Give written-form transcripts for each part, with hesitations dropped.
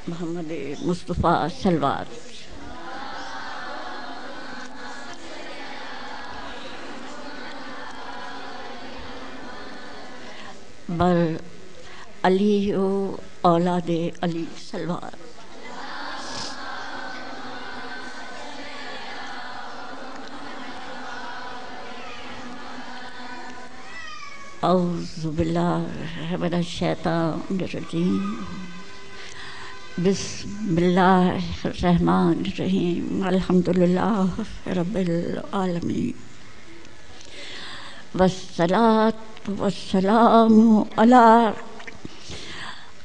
محمد مصطفیٰ سلوات. بر علی و اولاد علی سلوات. اعوذ باللہ من الشیطان الرجیم. بسم اللہ الرحمن الرحیم. الحمدللہ رب العالمین والصلاة والسلام علی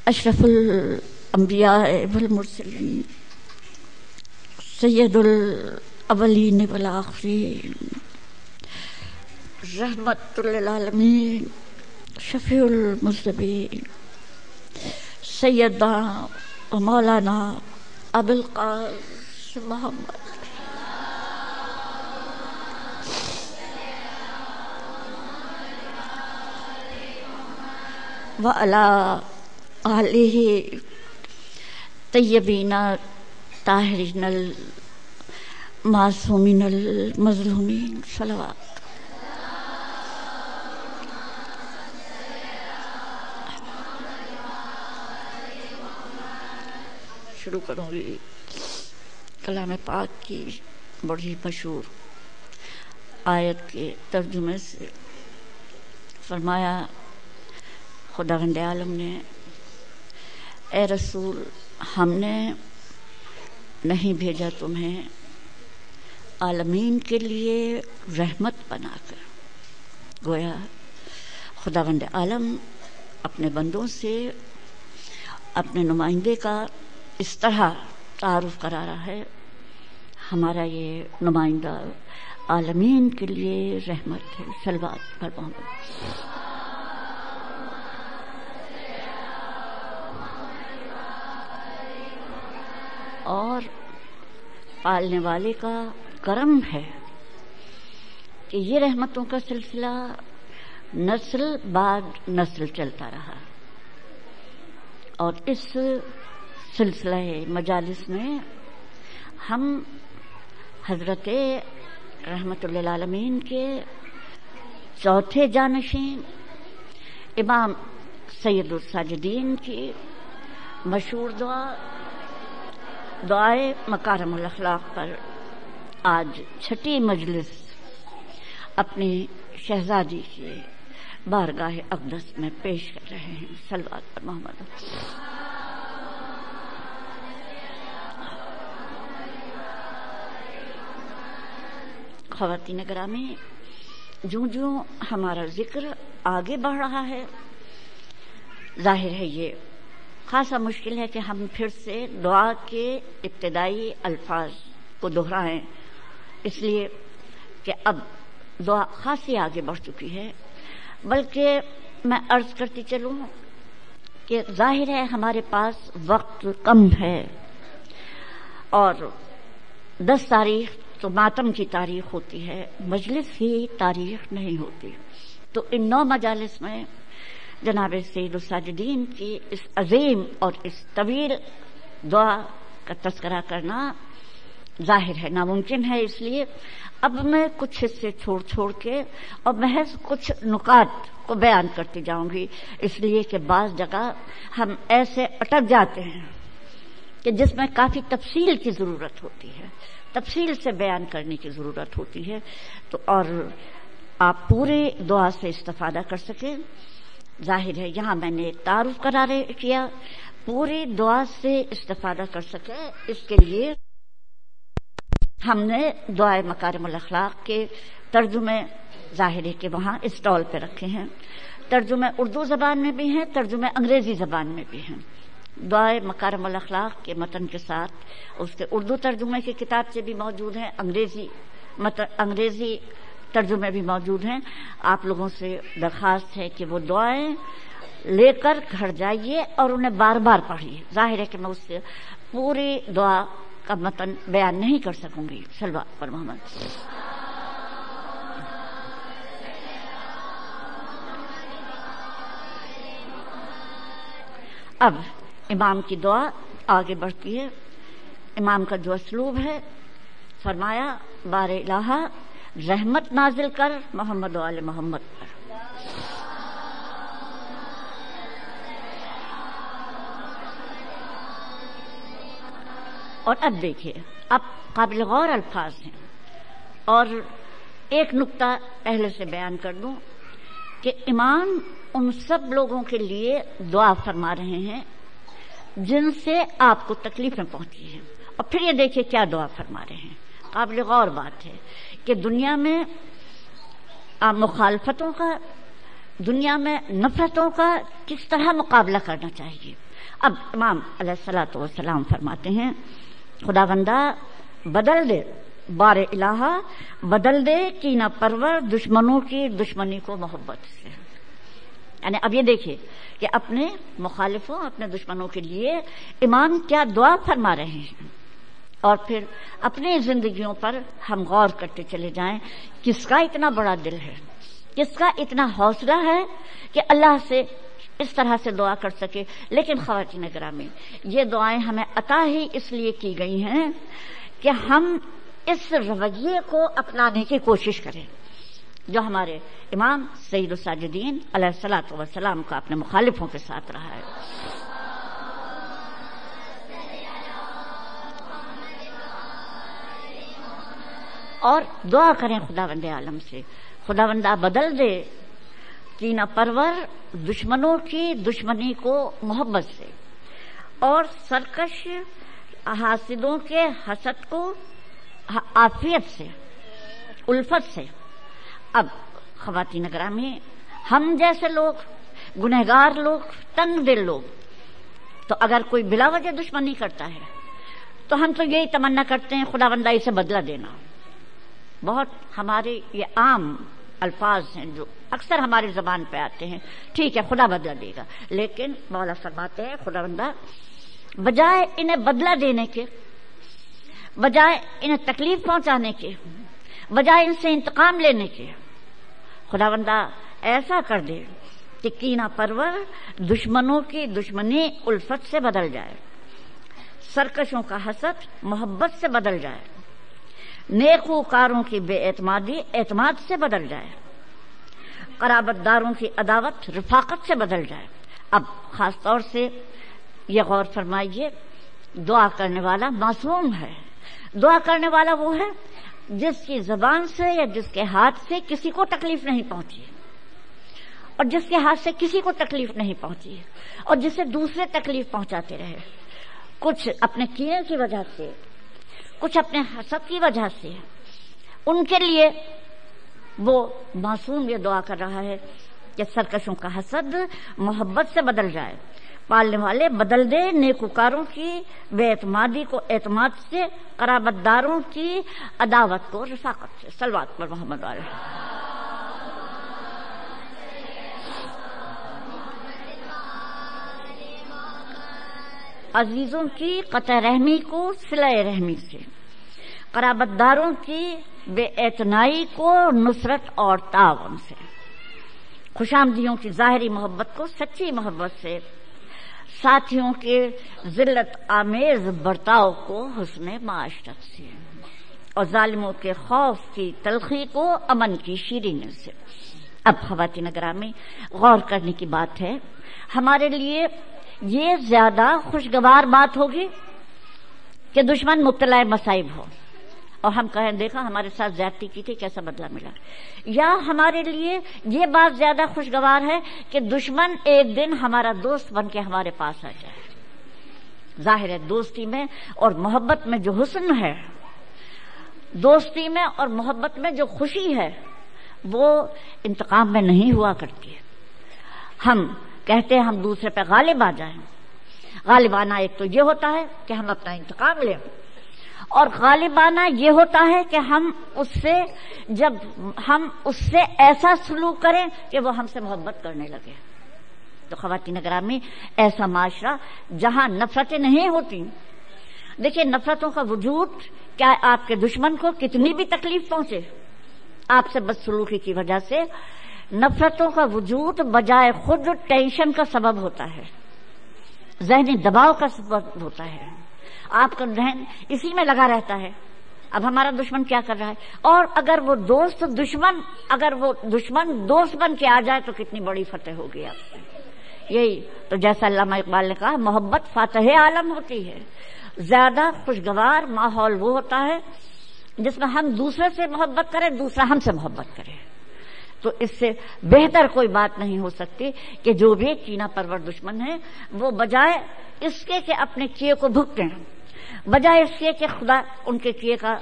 اشرف الانبیاء والمرسلین سید الاولین والآخرین رحمت للعالمین شفیع المذنبین سیدنا و مولانا ابو القاسم محمد وعلی آلہ طیبین طاہرین المعصومین المظلومین صلوات. شروع کروں گی کلام پاک کی بڑی مشہور آیت کے ترجمے سے. فرمایا خداوند عالم نے، اے رسول، ہم نے نہیں بھیجا تمہیں عالمین کے لیے رحمت بنا کر. گویا خداوند عالم اپنے بندوں سے اپنے نمائندے کا اس طرح تعارف کرا رہا ہے، ہمارا یہ نمائندہ عالمین کے لیے رحمت ہے. صلوات پر محمد. اور پالنے والے کا کرم ہے کہ یہ رحمتوں کا سلسلہ نسل بعد نسل چلتا رہا. اور اس سلسلہ مجالس میں ہم حضرت رحمت للعالمین کے چوتھے جانشین امام سید الساجدین کی مشہور دعائے مکارم الاخلاق پر آج چھٹی مجلس اپنی شہزادی کی بارگاہ اقدس میں پیش کر رہے ہیں. صلوات پر محمد. خواتین گرامی، جوں جوں ہمارا ذکر آگے بڑھ رہا ہے، ظاہر ہے یہ خاصا مشکل ہے کہ ہم پھر سے دعا کے ابتدائی الفاظ کو دہرائیں، اس لیے کہ اب دعا خاصی آگے بڑھ چکی ہے. بلکہ میں عرض کرتی چلوں کہ ظاہر ہے ہمارے پاس وقت کم ہے، اور 10 تاریخ تو ماتم کی تاریخ ہوتی ہے، مجلس ہی تاریخ نہیں ہوتی. تو ان 9 مجالس میں جناب سید الساجدین کی اس عظیم اور اس طویل دعا کا تذکرہ کرنا ظاہر ہے ناممکن ہے. اس لیے اب میں کچھ حصے چھوڑ کے اور محض کچھ نکات کو بیان کرتی جاؤں گی، اس لیے کہ بعض جگہ ہم ایسے اٹک جاتے ہیں کہ جس میں کافی تفصیل کی ضرورت ہوتی ہے، تفصیل سے بیان کرنے کی ضرورت ہوتی ہے. تو اور آپ پوری دعا سے استفادہ کر سکیں. ظاہر ہے یہاں میں نے تعارف کیا، پوری دعا سے استفادہ کر سکے، اس کے لیے ہم نے دعائے مکارم الاخلاق کے ترجمے ظاہر ہے کہ وہاں اسٹال پہ رکھے ہیں. ترجمے اردو زبان میں بھی ہیں، ترجمے انگریزی زبان میں بھی ہیں. دعائے مکارم الاخلاق کے متن کے ساتھ اس کے اردو ترجمے کی کتاب سے بھی موجود ہیں، انگریزی ترجمے بھی موجود ہیں. آپ لوگوں سے درخواست ہے کہ وہ دعائیں لے کر گھر جائیے اور انہیں بار بار پڑھیے. ظاہر ہے کہ میں اس سے پوری دعا کا متن بیان نہیں کر سکوں گی. صلوات پر محمد. اب امام کی دعا آگے بڑھتی ہے. امام کا جو اسلوب ہے، فرمایا بار الہ رحمت نازل کر محمد و آل محمد پر. اور اب دیکھیے، اب قابل غور الفاظ ہیں. اور ایک نقطہ پہلے سے بیان کر دوں کہ امام ان سب لوگوں کے لیے دعا فرما رہے ہیں جن سے آپ کو تکلیفیں پہنچی ہیں. اور پھر یہ دیکھیے کیا دعا فرما رہے ہیں. قابل غور بات ہے کہ دنیا میں مخالفتوں کا، دنیا میں نفرتوں کا کس طرح مقابلہ کرنا چاہیے. اب امام علیہ الصلوۃ والسلام فرماتے ہیں خداوندہ بدل دے، بار الہ بدل دے کینہ پرور دشمنوں کی دشمنی کو محبت سے. یعنی اب یہ دیکھیے کہ اپنے مخالفوں، اپنے دشمنوں کے لیے امام کیا دعا فرما رہے ہیں. اور پھر اپنی زندگیوں پر ہم غور کرتے چلے جائیں، کس کا اتنا بڑا دل ہے، کس کا اتنا حوصلہ ہے کہ اللہ سے اس طرح سے دعا کر سکے. لیکن خواتین گرامی، یہ دعائیں ہمیں عطا ہی اس لیے کی گئی ہیں کہ ہم اس رویے کو اپنانے کی کوشش کریں جو ہمارے امام سید الساجدین علیہ الصلوۃ والسلام کا اپنے مخالفوں کے ساتھ رہا ہے. اور دعا کریں خداوند عالم سے، خداوندہ بدل دے کینہ پرور دشمنوں کی دشمنی کو محبت سے، اور سرکش حاسدوں کے حسد کو عافیت سے، الفت سے. اب خواتین گرامی، ہم جیسے لوگ، گنہگار لوگ، تنگ دل لوگ، تو اگر کوئی بلا وجہ دشمنی کرتا ہے تو ہم تو یہی تمنا کرتے ہیں خداوندہ اسے بدلہ دینا. بہت ہمارے یہ عام الفاظ ہیں جو اکثر ہماری زبان پہ آتے ہیں، ٹھیک ہے خدا بدلہ دے گا. لیکن مولا فرماتے ہیں خداوندہ بجائے انہیں بدلہ دینے کے، بجائے انہیں تکلیف پہنچانے کے، بجائے ان سے انتقام لینے کے، خداوندہ ایسا کر دے کہ کینہ پرور دشمنوں کی دشمنی الفت سے بدل جائے، سرکشوں کا حسد محبت سے بدل جائے، نیکوکاروں کی بے اعتمادی اعتماد سے بدل جائے، قرابت داروں کی عداوت رفاقت سے بدل جائے. اب خاص طور سے یہ غور فرمائیے، دعا کرنے والا معصوم ہے. دعا کرنے والا وہ ہے جس کی زبان سے یا جس کے ہاتھ سے کسی کو تکلیف نہیں پہنچی، اور جس کے ہاتھ سے کسی کو تکلیف نہیں پہنچی، اور جسے دوسرے تکلیف پہنچاتے رہے، کچھ اپنے کینے کی وجہ سے، کچھ اپنے حسد کی وجہ سے. ان کے لیے وہ معصوم یہ دعا کر رہا ہے کہ سرکشوں کا حسد محبت سے بدل جائے، پالنے والے بدل دے نیکوکاروں کی بے اعتمادی کو اعتماد سے، قرابت داروں کی عداوت کو رفاقت سے. صلوات پر محمد علیہ. عزیزوں کی قطع رحمی کو صلہ رحمی سے، قرابت داروں کی بے اعتنائی کو نصرت اور تعاون سے، خوشامدیوں کی ظاہری محبت کو سچی محبت سے، ساتھیوں کے ذلت آمیز برتاؤ کو حسن معاشرت سے، اور ظالموں کے خوف کی تلخی کو امن کی شیرینی سے. اب خواتین گرامی، غور کرنے کی بات ہے، ہمارے لیے یہ زیادہ خوشگوار بات ہوگی کہ دشمن مبتلا مصائب ہو اور ہم کہیں دیکھا ہمارے ساتھ زیادتی کی تھی کیسا بدلہ ملا، یا ہمارے لیے یہ بات زیادہ خوشگوار ہے کہ دشمن ایک دن ہمارا دوست بن کے ہمارے پاس آ جائے. ظاہر ہے دوستی میں اور محبت میں جو حسن ہے، دوستی میں اور محبت میں جو خوشی ہے، وہ انتقام میں نہیں ہوا کرتی ہے. ہم کہتے ہیں ہم دوسرے پہ غالب آ جائیں. غالبانہ ایک تو یہ ہوتا ہے کہ ہم اپنا انتقام لیں، اور غالبانہ یہ ہوتا ہے کہ ہم اس سے ایسا سلوک کریں کہ وہ ہم سے محبت کرنے لگے. تو خواتین گرامی، ایسا معاشرہ جہاں نفرتیں نہیں ہوتی، دیکھیے نفرتوں کا وجود کیا آپ کے دشمن کو کتنی بھی تکلیف پہنچے آپ سے بدسلوکی کی وجہ سے، نفرتوں کا وجود بجائے خود ٹینشن کا سبب ہوتا ہے. ذہنی دباؤ کا سبب ہوتا ہے. آپ کا ذہن اسی میں لگا رہتا ہے. اب ہمارا دشمن کیا کر رہا ہے، اور اگر وہ دشمن دوست بن کے آ جائے تو کتنی بڑی فتح ہوگی آپ سے. یہی تو جیسا علامہ اقبال نے کہا، محبت فاتح عالم ہوتی ہے. زیادہ خوشگوار ماحول وہ ہوتا ہے جس میں ہم دوسرے سے محبت کریں، دوسرا ہم سے محبت کرے. تو اس سے بہتر کوئی بات نہیں ہو سکتی کہ جو بھی کینہ پرور دشمن ہے وہ بجائے اس کے کہ اپنے کیے کو بھگتیں، بجائے اس کے کہ خدا ان کے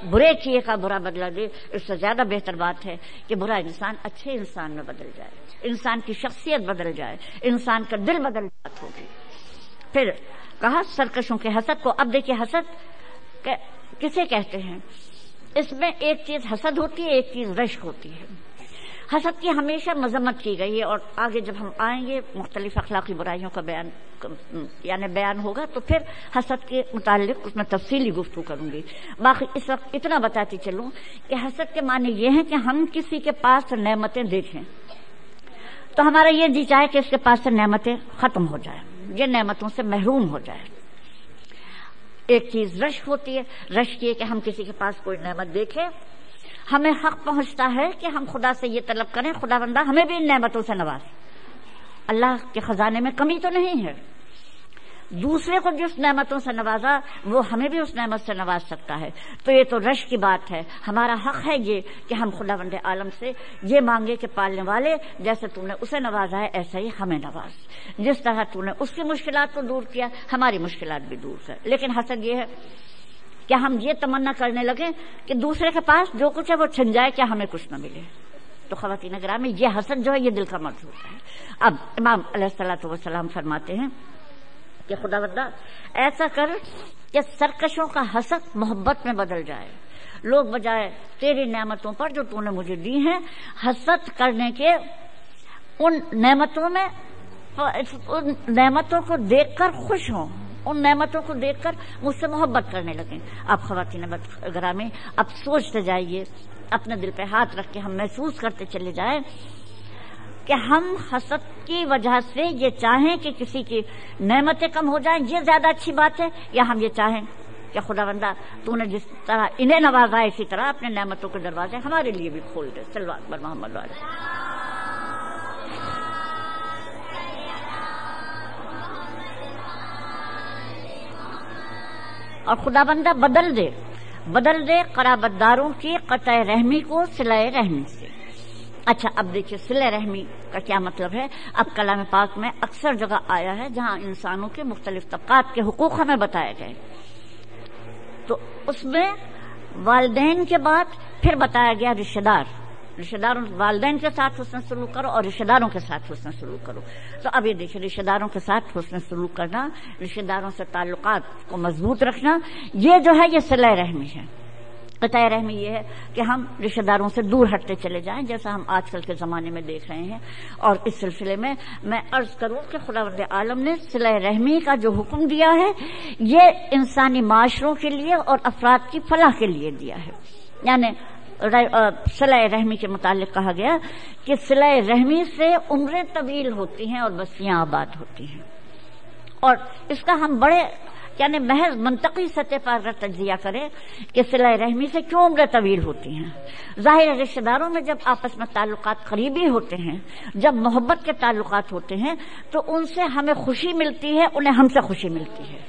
برے کیے کا برا بدلہ دے، اس سے زیادہ بہتر بات ہے کہ برا انسان اچھے انسان میں بدل جائے، انسان کی شخصیت بدل جائے، انسان کا دل بدل جاتا ہوگی. پھر کہا سرکشوں کے حسد کو. اب دیکھیے حسد کسے کہتے ہیں؟ اس میں ایک چیز حسد ہوتی ہے، ایک چیز رشک ہوتی ہے. حسد کی ہمیشہ مذمت کی گئی ہے، اور آگے جب ہم آئیں گے مختلف اخلاقی برائیوں کا بیان ہوگا تو پھر حسد کے متعلق اس میں تفصیلی گفتگو کروں گی. باقی اس وقت اتنا بتاتی چلوں کہ حسد کے معنی یہ ہے کہ ہم کسی کے پاس نعمتیں دیکھیں تو ہمارا یہ جی چاہے کہ اس کے پاس سے نعمتیں ختم ہو جائیں، یہ نعمتوں سے محروم ہو جائے. ایک چیز رشک ہوتی ہے. رشک یہ کہ ہم کسی کے پاس کوئی نعمت دیکھیں، ہمیں حق پہنچتا ہے کہ ہم خدا سے یہ طلب کریں، خدا بندہ ہمیں بھی ان نعمتوں سے نواز. اللہ کے خزانے میں کمی تو نہیں ہے. دوسرے کو جس نعمتوں سے نوازا وہ ہمیں بھی اس نعمت سے نواز سکتا ہے. تو یہ تو رشک کی بات ہے. ہمارا حق ہے یہ کہ ہم خدا بند عالم سے یہ مانگے کہ پالنے والے جیسے تو نے اسے نوازا ہے ایسا ہی ہمیں نواز، جس طرح تو نے اس کی مشکلات کو دور کیا ہماری مشکلات بھی دور کر. لیکن حسد یہ ہے کہ ہم یہ تمنا کرنے لگے کہ دوسرے کے پاس جو کچھ ہے وہ چھن جائے، کیا ہمیں کچھ نہ ملے. تو خواتین گرامی یہ حسد جو ہے یہ دل کا مرض ہوتا ہے. اب امام علیہ الصلوۃ والسلام فرماتے ہیں کہ خدا بندہ ایسا کر کہ سرکشوں کا حسد محبت میں بدل جائے. لوگ بجائے تیری نعمتوں پر جو تو نے مجھے دی ہیں حسد کرنے کے، ان نعمتوں کو دیکھ کر خوش ہوں، ان نعمتوں کو دیکھ کر مجھ سے محبت کرنے لگیں. آپ خواتین گرامی اب سوچتے جائیے، اپنے دل پہ ہاتھ رکھ کے ہم محسوس کرتے چلے جائیں کہ ہم حسد کی وجہ سے یہ چاہیں کہ کسی کی نعمتیں کم ہو جائیں، یہ زیادہ اچھی بات ہے، یا ہم یہ چاہیں کہ خدا بندہ تو نے جس طرح انہیں نوازا ہے اسی طرح اپنے نعمتوں کے دروازے ہمارے لیے بھی کھول دے. صلی اللہ علیہ محمد علیہ. اور خدا بندہ بدل دے قرابت داروں کی قطع رحمی کو صلہ رحمی سے. اچھا اب دیکھیے صلہ رحمی کا کیا مطلب ہے. اب کلام پاک میں اکثر جگہ آیا ہے جہاں انسانوں کے مختلف طبقات کے حقوق ہمیں بتائے گئے، تو اس میں والدین کے بعد پھر بتایا گیا رشتہ داروں، والدین کے ساتھ حسن سلوک کرو اور رشتہ داروں کے ساتھ حسن سلوک کرو. تو اب یہ دیکھیں رشتہ داروں کے ساتھ حسن سلوک کرنا، رشتہ داروں سے تعلقات کو مضبوط رکھنا، یہ جو ہے یہ صلہ رحمی ہے. قطع رحمی یہ ہے کہ ہم رشتہ داروں سے دور ہٹتے چلے جائیں، جیسا ہم آج کل کے زمانے میں دیکھ رہے ہیں. اور اس سلسلے میں میں عرض کروں کہ خداوند عالم نے صلہ رحمی کا جو حکم دیا ہے یہ انسانی معاشروں کے لیے اور افراد کی فلاح کے لیے دیا ہے. یعنی صلہ رحمی کے متعلق کہا گیا کہ صلہ رحمی سے عمریں طویل ہوتی ہیں اور بستیاں آباد ہوتی ہیں. اور اس کا ہم بڑے یعنی محض منطقی سطح پر اگر تجزیہ کریں کہ صلہ رحمی سے کیوں عمریں طویل ہوتی ہیں. ظاہر رشتہ داروں میں جب آپس میں تعلقات قریبی ہوتے ہیں، جب محبت کے تعلقات ہوتے ہیں تو ان سے ہمیں خوشی ملتی ہے، انہیں ہم سے خوشی ملتی ہے،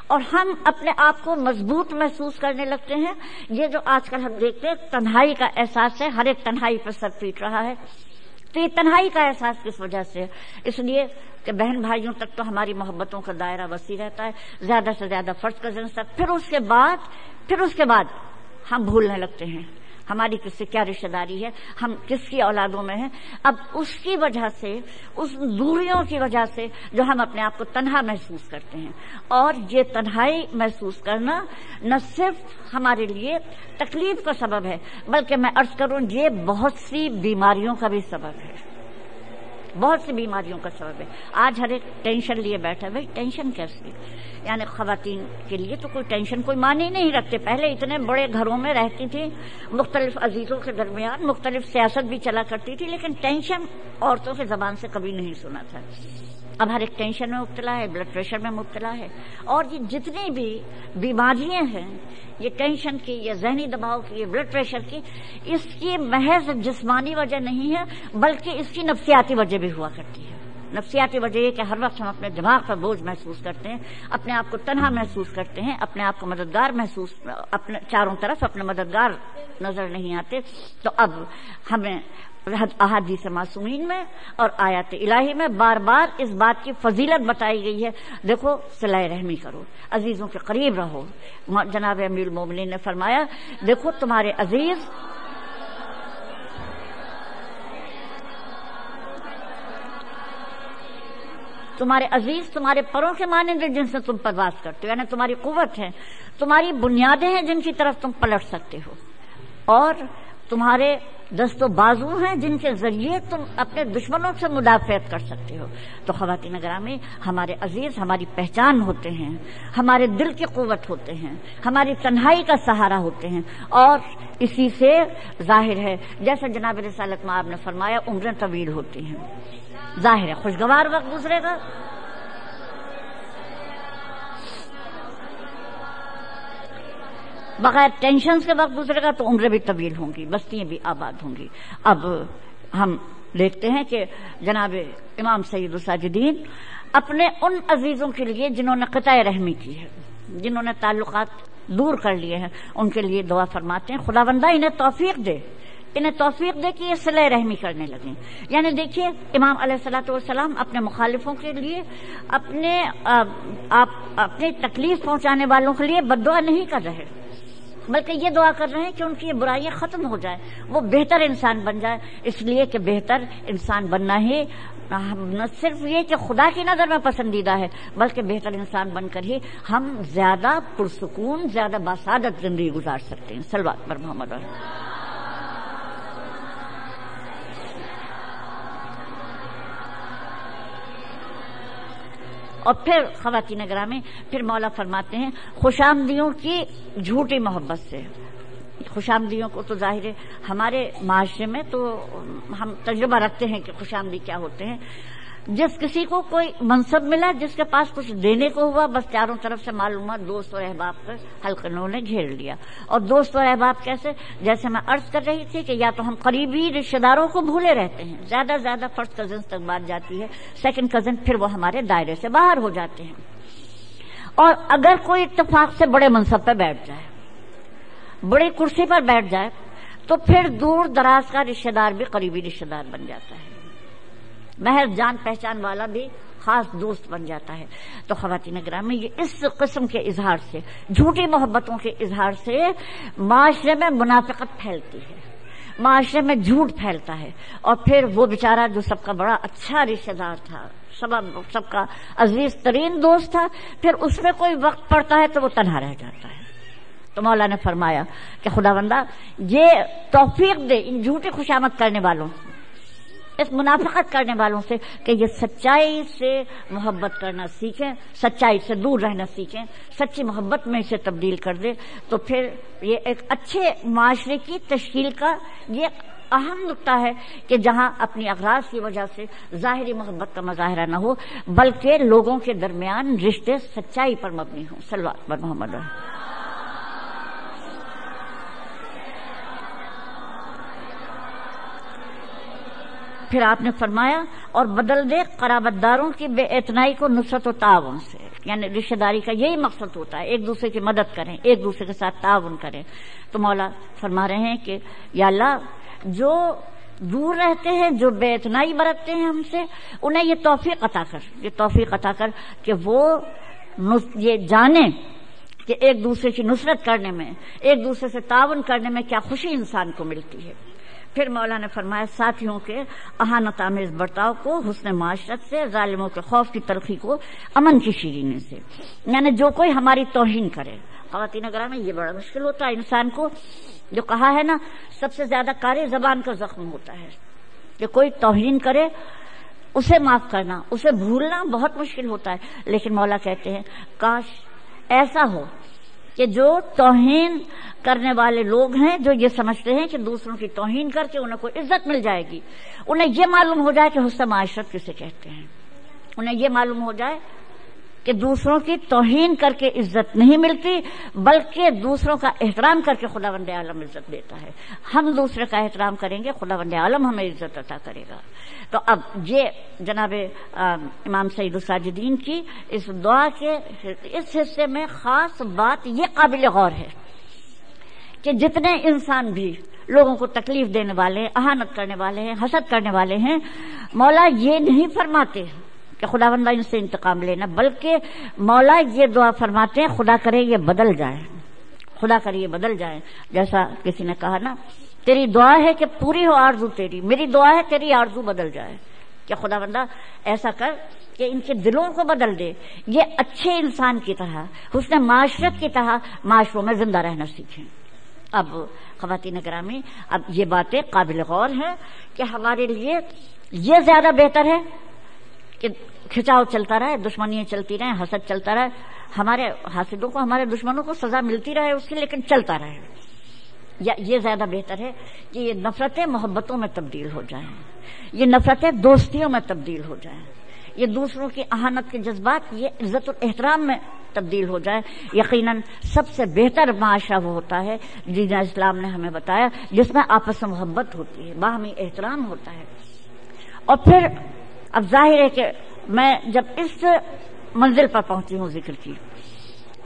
اور ہم اپنے آپ کو مضبوط محسوس کرنے لگتے ہیں. یہ جو آج کل ہم دیکھتے ہیں تنہائی کا احساس ہے، ہر ایک تنہائی پر سر پیٹ رہا ہے. تو یہ تنہائی کا احساس کس وجہ سے؟ اس لیے کہ بہن بھائیوں تک تو ہماری محبتوں کا دائرہ وسیع رہتا ہے، زیادہ سے زیادہ فرض کزنس تک. پھر اس کے بعد ہم بھولنے لگتے ہیں ہماری کس سے کیا رشتہ داری ہے، ہم کس کی اولادوں میں ہیں. اب اس کی وجہ سے، اس دوریوں کی وجہ سے جو ہم اپنے آپ کو تنہا محسوس کرتے ہیں، اور یہ تنہائی محسوس کرنا نہ صرف ہمارے لیے تکلیف کا سبب ہے بلکہ میں عرض کروں یہ بہت سی بیماریوں کا بھی سبب ہے، بہت سی بیماریوں کا سبب ہے. آج ہر ایک ٹینشن لیے بیٹھا ہے. بھائی ٹینشن کیسی؟ یعنی خواتین کے لیے تو کوئی ٹینشن کوئی معنی نہیں رکھتے. پہلے اتنے بڑے گھروں میں رہتی تھی، مختلف عزیزوں کے درمیان مختلف سیاست بھی چلا کرتی تھی، لیکن ٹینشن عورتوں کی زبان سے کبھی نہیں سنا تھا. اب ہر ایک ٹینشن میں مبتلا ہے، بلڈ پریشر میں مبتلا ہے، اور یہ جتنی بھی بیماریاں ہیں، یہ ٹینشن کی، یہ ذہنی دباؤ کی، یہ بلڈ پریشر کی، اس کی محض جسمانی وجہ نہیں ہے بلکہ اس کی نفسیاتی وجہ بھی ہوا کرتی ہے۔ نفسیاتی وجہ یہ کہ ہر وقت ہم اپنے دماغ پر بوجھ محسوس کرتے ہیں، اپنے آپ کو تنہا محسوس کرتے ہیں، اپنے آپ کو مددگار محسوس، اپنے چاروں طرف اپنے مددگار نظر نہیں آتے۔ تو اب ہمیں احادیث معصومین میں اور آیات الہی میں بار بار اس بات کی فضیلت بتائی گئی ہے، دیکھو صلہ رحمی کرو، عزیزوں کے قریب رہو۔ جناب امیر المومنین نے فرمایا دیکھو تمہارے عزیز تمہارے پروں کے مانند جن سے تم پرواز کرتے ہو، یعنی تمہاری قوت ہے، تمہاری بنیادیں ہیں جن کی طرف تم پلٹ سکتے ہو، اور تمہارے دست و بازو ہیں جن کے ذریعے تم اپنے دشمنوں سے مدافعت کر سکتے ہو۔ تو خواتین گرامی، ہمارے عزیز ہماری پہچان ہوتے ہیں، ہمارے دل کی قوت ہوتے ہیں، ہماری تنہائی کا سہارا ہوتے ہیں، اور اسی سے ظاہر ہے جیسے جناب رسالت مآب نے فرمایا عمریں طویل ہوتی ہیں، ظاہر ہے خوشگوار وقت گزرے گا، بغیر ٹینشن کے وقت گزرے گا تو عمریں بھی طویل ہوں گی، بستیاں بھی آباد ہوں گی۔ اب ہم دیکھتے ہیں کہ جناب امام سید الساجدین اپنے ان عزیزوں کے لیے جنہوں نے قطع رحمی کی ہے، جنہوں نے تعلقات دور کر لیے ہیں، ان کے لیے دعا فرماتے ہیں خداوندہ انہیں توفیق دے کہ یہ صلہ رحمی کرنے لگیں۔ یعنی دیکھیے امام علیہ الصلوۃ والسلام اپنے مخالفوں کے لیے، اپنے تکلیف پہنچانے والوں کے لیے بد دعا نہیں کر رہے، بلکہ یہ دعا کر رہے ہیں کہ ان کی یہ برائیاں ختم ہو جائیں، وہ بہتر انسان بن جائے، اس لیے کہ بہتر انسان بننا ہی نہ صرف یہ کہ خدا کی نظر میں پسندیدہ ہے، بلکہ بہتر انسان بن کر ہی ہم زیادہ پرسکون، زیادہ باسعادت زندگی گزار سکتے ہیں۔ صلوات پر محمد۔ اور پھر خواتین گرامی، پھر مولا فرماتے ہیں خوش آمدیوں کی جھوٹی محبت سے۔ خوش آمدیوں کو تو ظاہر ہے ہمارے معاشرے میں تو ہم تجربہ رکھتے ہیں کہ خوش آمدی کیا ہوتے ہیں۔ جس کسی کو کوئی منصب ملا، جس کے پاس کچھ دینے کو ہوا، بس چاروں طرف سے معلومات دوست اور احباب کے حلقے نے گھیر لیا۔ اور دوست اور احباب کیسے؟ جیسے میں عرض کر رہی تھی کہ یا تو ہم قریبی رشتہ داروں کو بھولے رہتے ہیں، زیادہ فرسٹ کزن تک بات جاتی ہے، سیکنڈ کزن پھر وہ ہمارے دائرے سے باہر ہو جاتے ہیں۔ اور اگر کوئی اتفاق سے بڑے منصب پہ بیٹھ جائے، بڑی کرسی پر بیٹھ جائے، تو پھر دور دراز کا رشتہ دار بھی قریبی رشتہ دار بن جاتا ہے، محض جان پہچان والا بھی خاص دوست بن جاتا ہے۔ تو خواتین گرامی، یہ اس قسم کے اظہار سے، جھوٹی محبتوں کے اظہار سے معاشرے میں منافقت پھیلتی ہے، معاشرے میں جھوٹ پھیلتا ہے، اور پھر وہ بیچارہ جو سب کا بڑا اچھا رشتہ دار تھا، سب کا عزیز ترین دوست تھا، پھر اس میں کوئی وقت پڑتا ہے تو وہ تنہا رہ جاتا ہے۔ تو مولا نے فرمایا کہ خداوندہ یہ توفیق دے ان جھوٹی خوشامد کرنے والوں، اس منافقت کرنے والوں سے، کہ یہ سچائی سے محبت کرنا سیکھیں، سچائی سے دور رہنا سیکھیں، سچی محبت میں اسے تبدیل کر دے، تو پھر یہ ایک اچھے معاشرے کی تشکیل کا یہ اہم نقطہ ہے کہ جہاں اپنی اغراض کی وجہ سے ظاہری محبت کا مظاہرہ نہ ہو، بلکہ لوگوں کے درمیان رشتے سچائی پر مبنی ہوں۔ صلوات پر محمد۔ پھر آپ نے فرمایا اور بدل دے قرابت داروں کی بے اعتنائی کو نصرت و تعاون سے، یعنی رشتہ داری کا یہی مقصد ہوتا ہے، ایک دوسرے کی مدد کریں، ایک دوسرے کے ساتھ تعاون کریں۔ تو مولا فرما رہے ہیں کہ یا اللہ جو دور رہتے ہیں، جو بے اعتنائی برتتے ہیں ہم سے، انہیں یہ توفیق عطا کر کہ وہ یہ جانیں کہ ایک دوسرے کی نصرت کرنے میں، ایک دوسرے سے تعاون کرنے میں کیا خوشی انسان کو ملتی ہے۔ پھر مولا نے فرمایا ساتھیوں کے اہانت آمیز برتاؤ کو حسن معاشرت سے، ظالموں کے خوف کی تلخی کو امن کی شیرینی سے، یعنی جو کوئی ہماری توہین کرے۔ خواتین گرامی، یہ بڑا مشکل ہوتا ہے انسان کو، جو کہا ہے نا سب سے زیادہ کاری زبان کا زخم ہوتا ہے، کہ کوئی توہین کرے اسے معاف کرنا، اسے بھولنا بہت مشکل ہوتا ہے۔ لیکن مولا کہتے ہیں کاش ایسا ہو کہ جو توہین کرنے والے لوگ ہیں، جو یہ سمجھتے ہیں کہ دوسروں کی توہین کر کے انہیں کوئی عزت مل جائے گی، انہیں یہ معلوم ہو جائے کہ حسن معاشرت کسے کہتے ہیں، انہیں یہ معلوم ہو جائے کہ دوسروں کی توہین کر کے عزت نہیں ملتی، بلکہ دوسروں کا احترام کر کے خداوند عالم عزت دیتا ہے۔ ہم دوسرے کا احترام کریں گے، خداوند عالم ہمیں عزت عطا کرے گا۔ تو اب یہ جناب امام سید الساجدین کی اس دعا کے اس حصے میں خاص بات یہ قابل غور ہے کہ جتنے انسان بھی لوگوں کو تکلیف دینے والے ہیں، اہانت کرنے والے ہیں، حسد کرنے والے ہیں، مولا یہ نہیں فرماتے کہ خداوند ان سے انتقام لینا، بلکہ مولا یہ دعا فرماتے ہیں خدا کرے یہ بدل جائے، خدا کرے یہ بدل جائے۔ جیسا کسی نے کہا نا، تیری دعا ہے کہ پوری ہو آرزو تیری، میری دعا ہے تیری آرزو بدل جائے، کہ خداوندہ ایسا کر کہ ان کے دلوں کو بدل دے، یہ اچھے انسان کی طرح، حسن معاشرت کی طرح معاشروں میں زندہ رہنا سیکھیں۔ اب خواتین گرامی، اب یہ باتیں قابل غور ہیں کہ ہمارے لیے یہ زیادہ بہتر ہے کہ کھچاؤ چلتا رہے، دشمنیاں چلتی رہیں، حسد چلتا رہے، ہمارے حاسدوں کو، ہمارے دشمنوں کو سزا ملتی رہے اس کی، لیکن چلتا رہے، یا یہ زیادہ بہتر ہے کہ یہ نفرتیں محبتوں میں تبدیل ہو جائیں، یہ نفرتیں دوستیوں میں تبدیل ہو جائیں، یہ دوسروں کی اہانت کے جذبات یہ عزت الاحترام میں تبدیل ہو جائے۔ یقیناً سب سے بہتر معاشرہ وہ ہوتا ہے دین اسلام نے ہمیں بتایا جس میں آپس میں محبت ہوتی ہے، باہمی احترام ہوتا ہے۔ اور پھر اب ظاہر ہے کہ میں جب اس منزل پر پہنچی ہوں ذکر کی،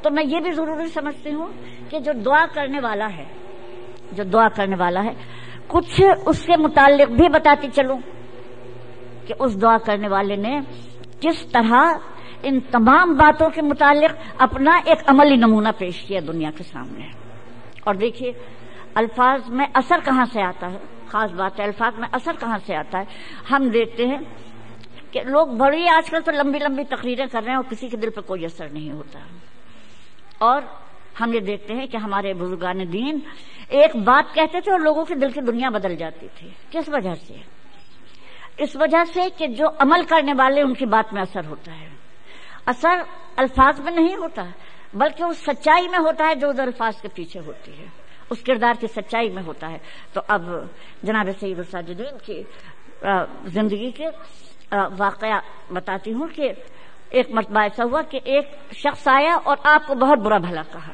تو میں یہ بھی ضروری سمجھتی ہوں کہ جو دعا کرنے والا ہے، جو دعا کرنے والا ہے، کچھ اس کے متعلق بھی بتاتی چلوں کہ اس دعا کرنے والے نے کس طرح ان تمام باتوں کے متعلق اپنا ایک عملی نمونہ پیش کیا دنیا کے سامنے۔ اور دیکھیے الفاظ میں اثر کہاں سے آتا ہے، خاص بات ہے الفاظ میں اثر کہاں سے آتا ہے۔ ہم دیکھتے ہیں کہ لوگ بڑی آج کل تو لمبی لمبی تقریریں کر رہے ہیں اور کسی کے دل پہ کوئی اثر نہیں ہوتا، اور ہم یہ دیکھتے ہیں کہ ہمارے بزرگان دین ایک بات کہتے تھے اور لوگوں کے دل کی دنیا بدل جاتی تھی۔ کس وجہ سے؟ اس وجہ سے کہ جو عمل کرنے والے ان کی بات میں اثر ہوتا ہے۔ اثر الفاظ میں نہیں ہوتا بلکہ اس سچائی میں ہوتا ہے جو ادھر الفاظ کے پیچھے ہوتی ہے، اس کردار کی سچائی میں ہوتا ہے۔ تو اب جناب سید الساجدین کی زندگی کے واقعہ بتاتی ہوں کہ ایک مرتبہ ایسا ہوا کہ ایک شخص آیا اور آپ کو بہت برا بھلا کہا،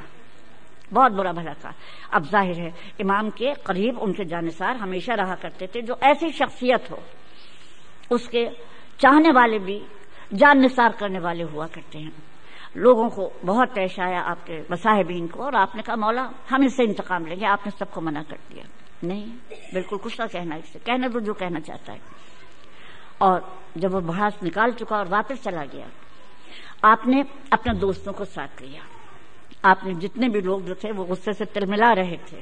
بہت برا بھلا کہا۔ اب ظاہر ہے امام کے قریب ان کے جانثار ہمیشہ رہا کرتے تھے، جو ایسی شخصیت ہو اس کے چاہنے والے بھی جان نثار کرنے والے ہوا کرتے ہیں۔ لوگوں کو بہت پیش آیا آپ کے مصاحبین کو، اور آپ نے کہا مولا ہم اس سے انتقام لیں گے، آپ نے سب کو منع کر دیا، نہیں بالکل کچھ نہ کہنا، اس سے کہنے دو جو کہنا چاہتا ہے۔ اور جب وہ بحث نکال چکا اور واپس چلا گیا، آپ نے اپنے دوستوں کو ساتھ لیا، آپ نے جتنے بھی لوگ جو تھے وہ غصے سے تلملا رہے تھے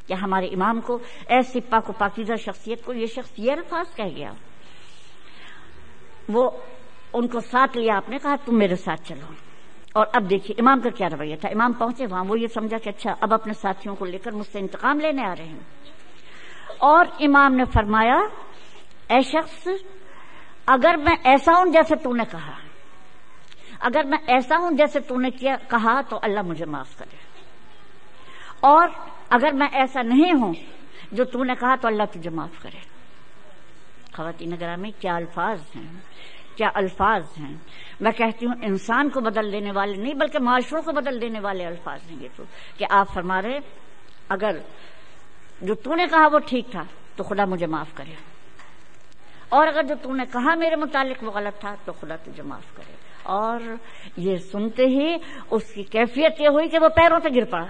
کہ ہمارے امام کو، ایسی پاک و پاکیزہ شخصیت کو یہ شخص یہ الفاظ کہہ گیا، وہ ان کو ساتھ لیا، آپ نے کہا تم میرے ساتھ چلو۔ اور اب دیکھیے امام کا کیا رویہ تھا، امام پہنچے وہاں، وہ یہ سمجھا کہ اچھا اب اپنے ساتھیوں کو لے کر مجھ سے انتقام لینے آ رہے ہیں، اور امام نے فرمایا اے شخص اگر میں ایسا ہوں جیسے تو نے کہا، اگر میں ایسا ہوں جیسے تو نے کہا تو اللہ مجھے معاف کرے، اور اگر میں ایسا نہیں ہوں جو تو نے کہا تو اللہ تجھے معاف کرے۔ خواتین گرامی کیا الفاظ ہیں، کیا الفاظ ہیں۔ میں کہتی ہوں انسان کو بدل دینے والے نہیں بلکہ معاشروں کو بدل دینے والے الفاظ ہیں یہ تو، کہ آپ فرما رہے اگر جو تو نے کہا وہ ٹھیک تھا تو خدا مجھے معاف کرے، اور اگر جو تو نے کہا میرے متعلق وہ غلط تھا تو خدا تجھے معاف کرے۔ اور یہ سنتے ہی اس کی کیفیت یہ ہوئی کہ وہ پیروں سے گر پڑا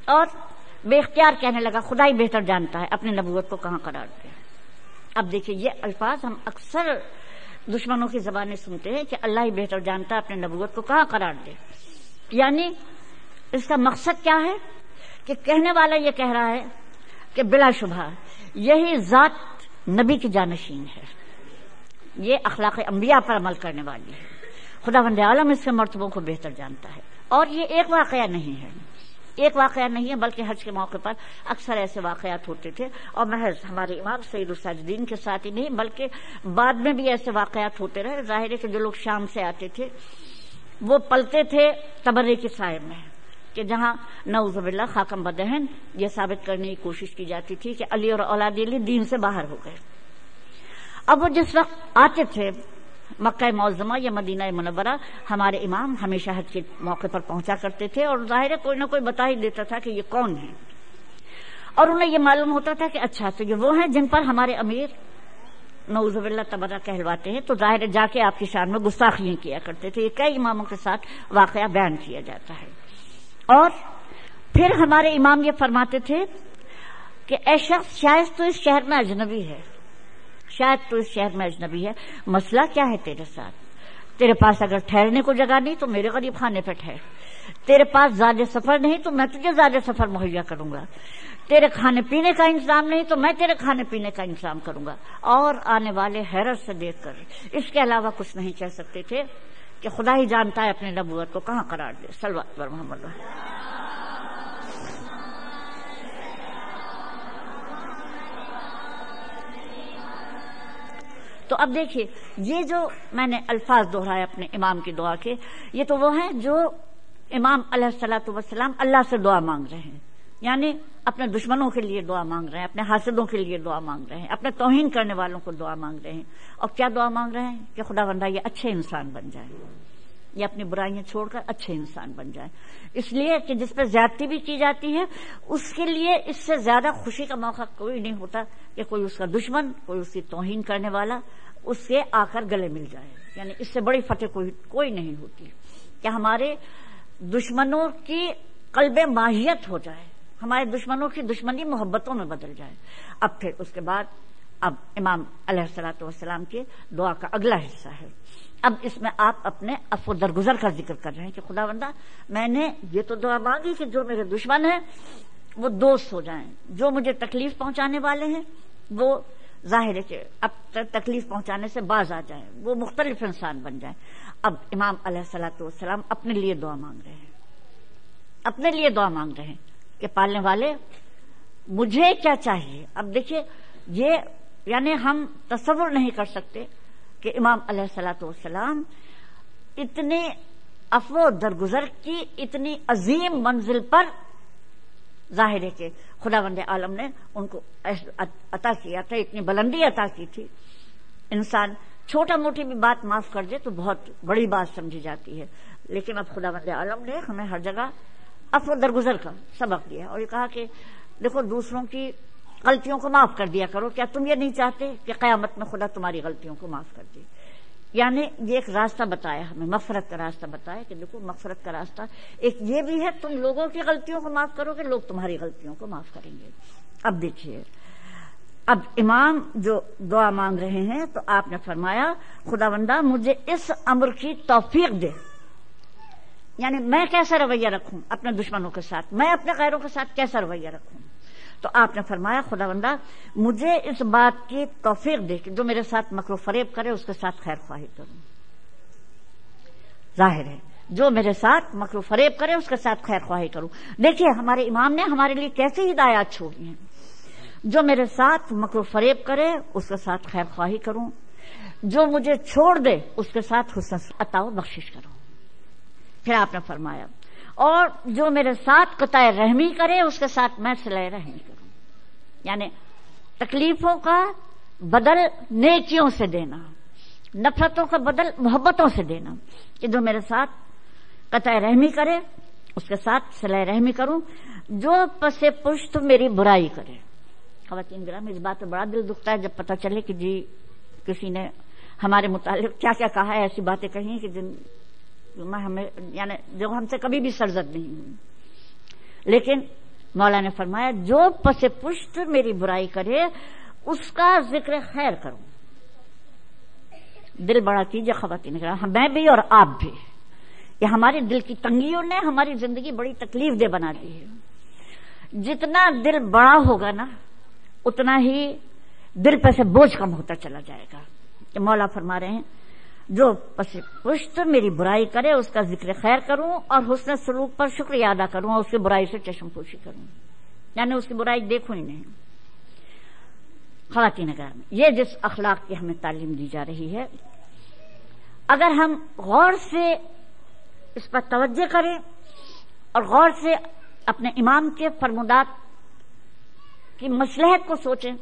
اور بے اختیار کہنے لگا خدا ہی بہتر جانتا ہے اپنی نبوت کو کہاں قرار دے۔ اب دیکھیے یہ الفاظ ہم اکثر دشمنوں کی زبانیں سنتے ہیں کہ اللہ ہی بہتر جانتا ہے اپنی نبوت کو کہاں قرار دے، یعنی اس کا مقصد کیا ہے کہ کہنے والا یہ کہہ رہا ہے کہ بلا شبہ یہی ذات نبی کی جانشین ہے، یہ اخلاق انبیاء پر عمل کرنے والی ہے، خداوند عالم اس کے مرتبوں کو بہتر جانتا ہے۔ اور یہ ایک واقعہ نہیں ہے، ایک واقعہ نہیں ہے بلکہ حج کے موقع پر اکثر ایسے واقعات ہوتے تھے، اور محض ہمارے امام سید الساجدین کے ساتھ ہی نہیں بلکہ بعد میں بھی ایسے واقعات ہوتے رہے۔ ظاہر ہے کہ جو لوگ شام سے آتے تھے وہ پلتے تھے تبرے کے سائے میں، کہ جہاں نعوذ باللہ خاکم بدہن یہ ثابت کرنے کی کوشش کی جاتی تھی کہ علی اور اولاد علی دین سے باہر ہو گئے۔ اب وہ جس وقت آتے تھے مکہ معظمہ یا مدینہ منورہ ہمارے امام ہمیشہ حج کے موقع پر پہنچا کرتے تھے، اور ظاہر ہے کوئی نہ کوئی بتا ہی دیتا تھا کہ یہ کون ہے، اور انہیں یہ معلوم ہوتا تھا کہ اچھا تو یہ وہ ہیں جن پر ہمارے امیر نعوذ باللہ تبرہ کہلواتے ہیں، تو ظاہر ہے جا کے آپ کی شان میں گستاخیاں کیا کرتے تھے۔ یہ کئی اماموں کے ساتھ واقعہ بیان کیا جاتا ہے۔ اور پھر ہمارے امام یہ فرماتے تھے کہ اے شخص، شاید تو اس شہر میں اجنبی ہے، شاید تو اس شہر میں اجنبی ہے، مسئلہ کیا ہے تیرے ساتھ؟ تیرے پاس اگر ٹھہرنے کو جگہ نہیں تو میرے غریب خانے پہ ٹھہر، تیرے پاس زاد سفر نہیں تو میں تجھے زاد سفر مہیا کروں گا، تیرے کھانے پینے کا انتظام نہیں تو میں تیرے کھانے پینے کا انتظام کروں گا۔ اور آنے والے حیرت سے دیکھ کر اس کے علاوہ کچھ نہیں کہہ سکتے تھے کہ خدا ہی جانتا ہے اپنے نبوت کو کہاں قرار دے۔ صلوات پر محمد۔ تو اب دیکھیے یہ جو میں نے الفاظ دہرائے اپنے امام کی دعا کے، یہ تو وہ ہیں جو امام علیہ الصلوۃ والسلام اللہ سے دعا مانگ رہے ہیں، یعنی اپنے دشمنوں کے لیے دعا مانگ رہے ہیں، اپنے حاسدوں کے لیے دعا مانگ رہے ہیں، اپنے توہین کرنے والوں کو دعا مانگ رہے ہیں۔ اور کیا دعا مانگ رہے ہیں؟ کہ خداوندہ یہ اچھے انسان بن جائیں، یہ اپنی برائیاں چھوڑ کر اچھے انسان بن جائیں، اس لیے کہ جس پہ زیادتی بھی کی جاتی ہے اس کے لیے اس سے زیادہ خوشی کا موقع کوئی نہیں ہوتا کہ کوئی اس کا دشمن، کوئی اس کی توہین کرنے والا اس سے آ کر گلے مل جائے، یعنی اس سے بڑی فتح کوئی نہیں ہوتی کہ ہمارے دشمنوں کی قلب ماہیت ہو جائے، ہمارے دشمنوں کی دشمنی محبتوں میں بدل جائے۔ اب پھر اس کے بعد اب امام علیہ الصلوۃ والسلام کے دعا کا اگلا حصہ ہے۔ اب اس میں آپ اپنے عفو درگزر کا ذکر کر رہے ہیں کہ خداوندہ میں نے یہ تو دعا مانگی کہ جو میرے دشمن ہیں وہ دوست ہو جائیں، جو مجھے تکلیف پہنچانے والے ہیں وہ ظاہر ہے کہ اب تکلیف پہنچانے سے باز آ جائیں، وہ مختلف انسان بن جائیں۔ اب امام علیہ الصلوۃ والسلام اپنے لیے دعا مانگ رہے ہیں، اپنے لیے دعا مانگ رہے ہیں کہ پالنے والے مجھے کیا چاہیے۔ اب دیکھیے یہ یعنی ہم تصور نہیں کر سکتے کہ امام علیہ الصلوۃ والسلام اتنے عفو درگزر کی اتنی عظیم منزل پر، ظاہر ہے کہ خداوند عالم نے ان کو عطا کیا تھا، اتنی بلندی عطا کی تھی۔ انسان چھوٹا موٹی بھی بات معاف کر دے تو بہت بڑی بات سمجھی جاتی ہے، لیکن اب خداوند عالم نے ہمیں ہر جگہ عفو درگزر کا سبق دیا اور یہ کہا کہ دیکھو دوسروں کی غلطیوں کو معاف کر دیا کرو، کیا تم یہ نہیں چاہتے کہ قیامت میں خدا تمہاری غلطیوں کو معاف کر دے؟ یعنی یہ ایک راستہ بتایا ہمیں، مغفرت کا راستہ بتایا کہ دیکھو مغفرت کا راستہ ایک یہ بھی ہے تم لوگوں کی غلطیوں کو معاف کرو گے، لوگ تمہاری غلطیوں کو معاف کریں گے۔ اب دیکھیے اب امام جو دعا مانگ رہے ہیں تو آپ نے فرمایا خداوندہ مجھے اس امر کی توفیق دے، یعنی میں کیسا رویہ رکھوں اپنے دشمنوں کے ساتھ، میں اپنے غیروں کے ساتھ کیسا رویہ رکھوں۔ تو آپ نے فرمایا خداوندہ مجھے اس بات کی توفیق دے کہ جو میرے ساتھ مکر و فریب کرے اس کے ساتھ خیر خواہی کروں۔ ظاہر ہے جو میرے ساتھ مکر و فریب کرے اس کے ساتھ خیر خواہی کروں۔ دیکھیے ہمارے امام نے ہمارے لیے کیسی ہدایات چھوڑی ہیں، جو میرے ساتھ مکر و فریب کرے اس کے ساتھ خیر خواہی کروں، جو مجھے چھوڑ دے اس کے ساتھ حسن عطا و بخشش کروں۔ پھر آپ نے فرمایا اور جو میرے ساتھ قطع رحمی کرے اس کے ساتھ میں صلہ رحمی کروں، یعنی تکلیفوں کا بدل نیکیوں سے دینا، نفرتوں کا بدل محبتوں سے دینا، کہ جو میرے ساتھ قطع رحمی کرے اس کے ساتھ صلہ رحمی کروں، جو پس پشت میری برائی کرے۔ خواتین گرامی اس بات پہ بڑا دل دکھتا ہے جب پتہ چلے کہ جی کسی نے ہمارے متعلق کیا کیا کہا ہے، ایسی باتیں کہی کہ جن ہمیں یعنی جو ہم سے کبھی بھی سرزد نہیں ہوئی، لیکن مولا نے فرمایا جو پس پشت میری برائی کرے اس کا ذکر خیر کروں۔ دل بڑا کیجیے خواتین کرام، میں بھی اور آپ بھی، یہ ہماری دل کی تنگیوں نے ہماری زندگی بڑی تکلیف دہ بنا دی ہے۔ جتنا دل بڑا ہوگا نا اتنا ہی دل پہ سے بوجھ کم ہوتا چلا جائے گا۔ کہ مولا فرما رہے ہیں جو پس پشت میری برائی کرے اس کا ذکر خیر کروں اور حسن سلوک پر شکریہ ادا کروں اور اس کی برائی سے چشم پوشی کروں، یعنی اس کی برائی دیکھوں ہی نہیں۔ خواتین کرام یہ جس اخلاق کی ہمیں تعلیم دی جا رہی ہے، اگر ہم غور سے اس پر توجہ کریں اور غور سے اپنے امام کے فرمودات کی مصلحت کو سوچیں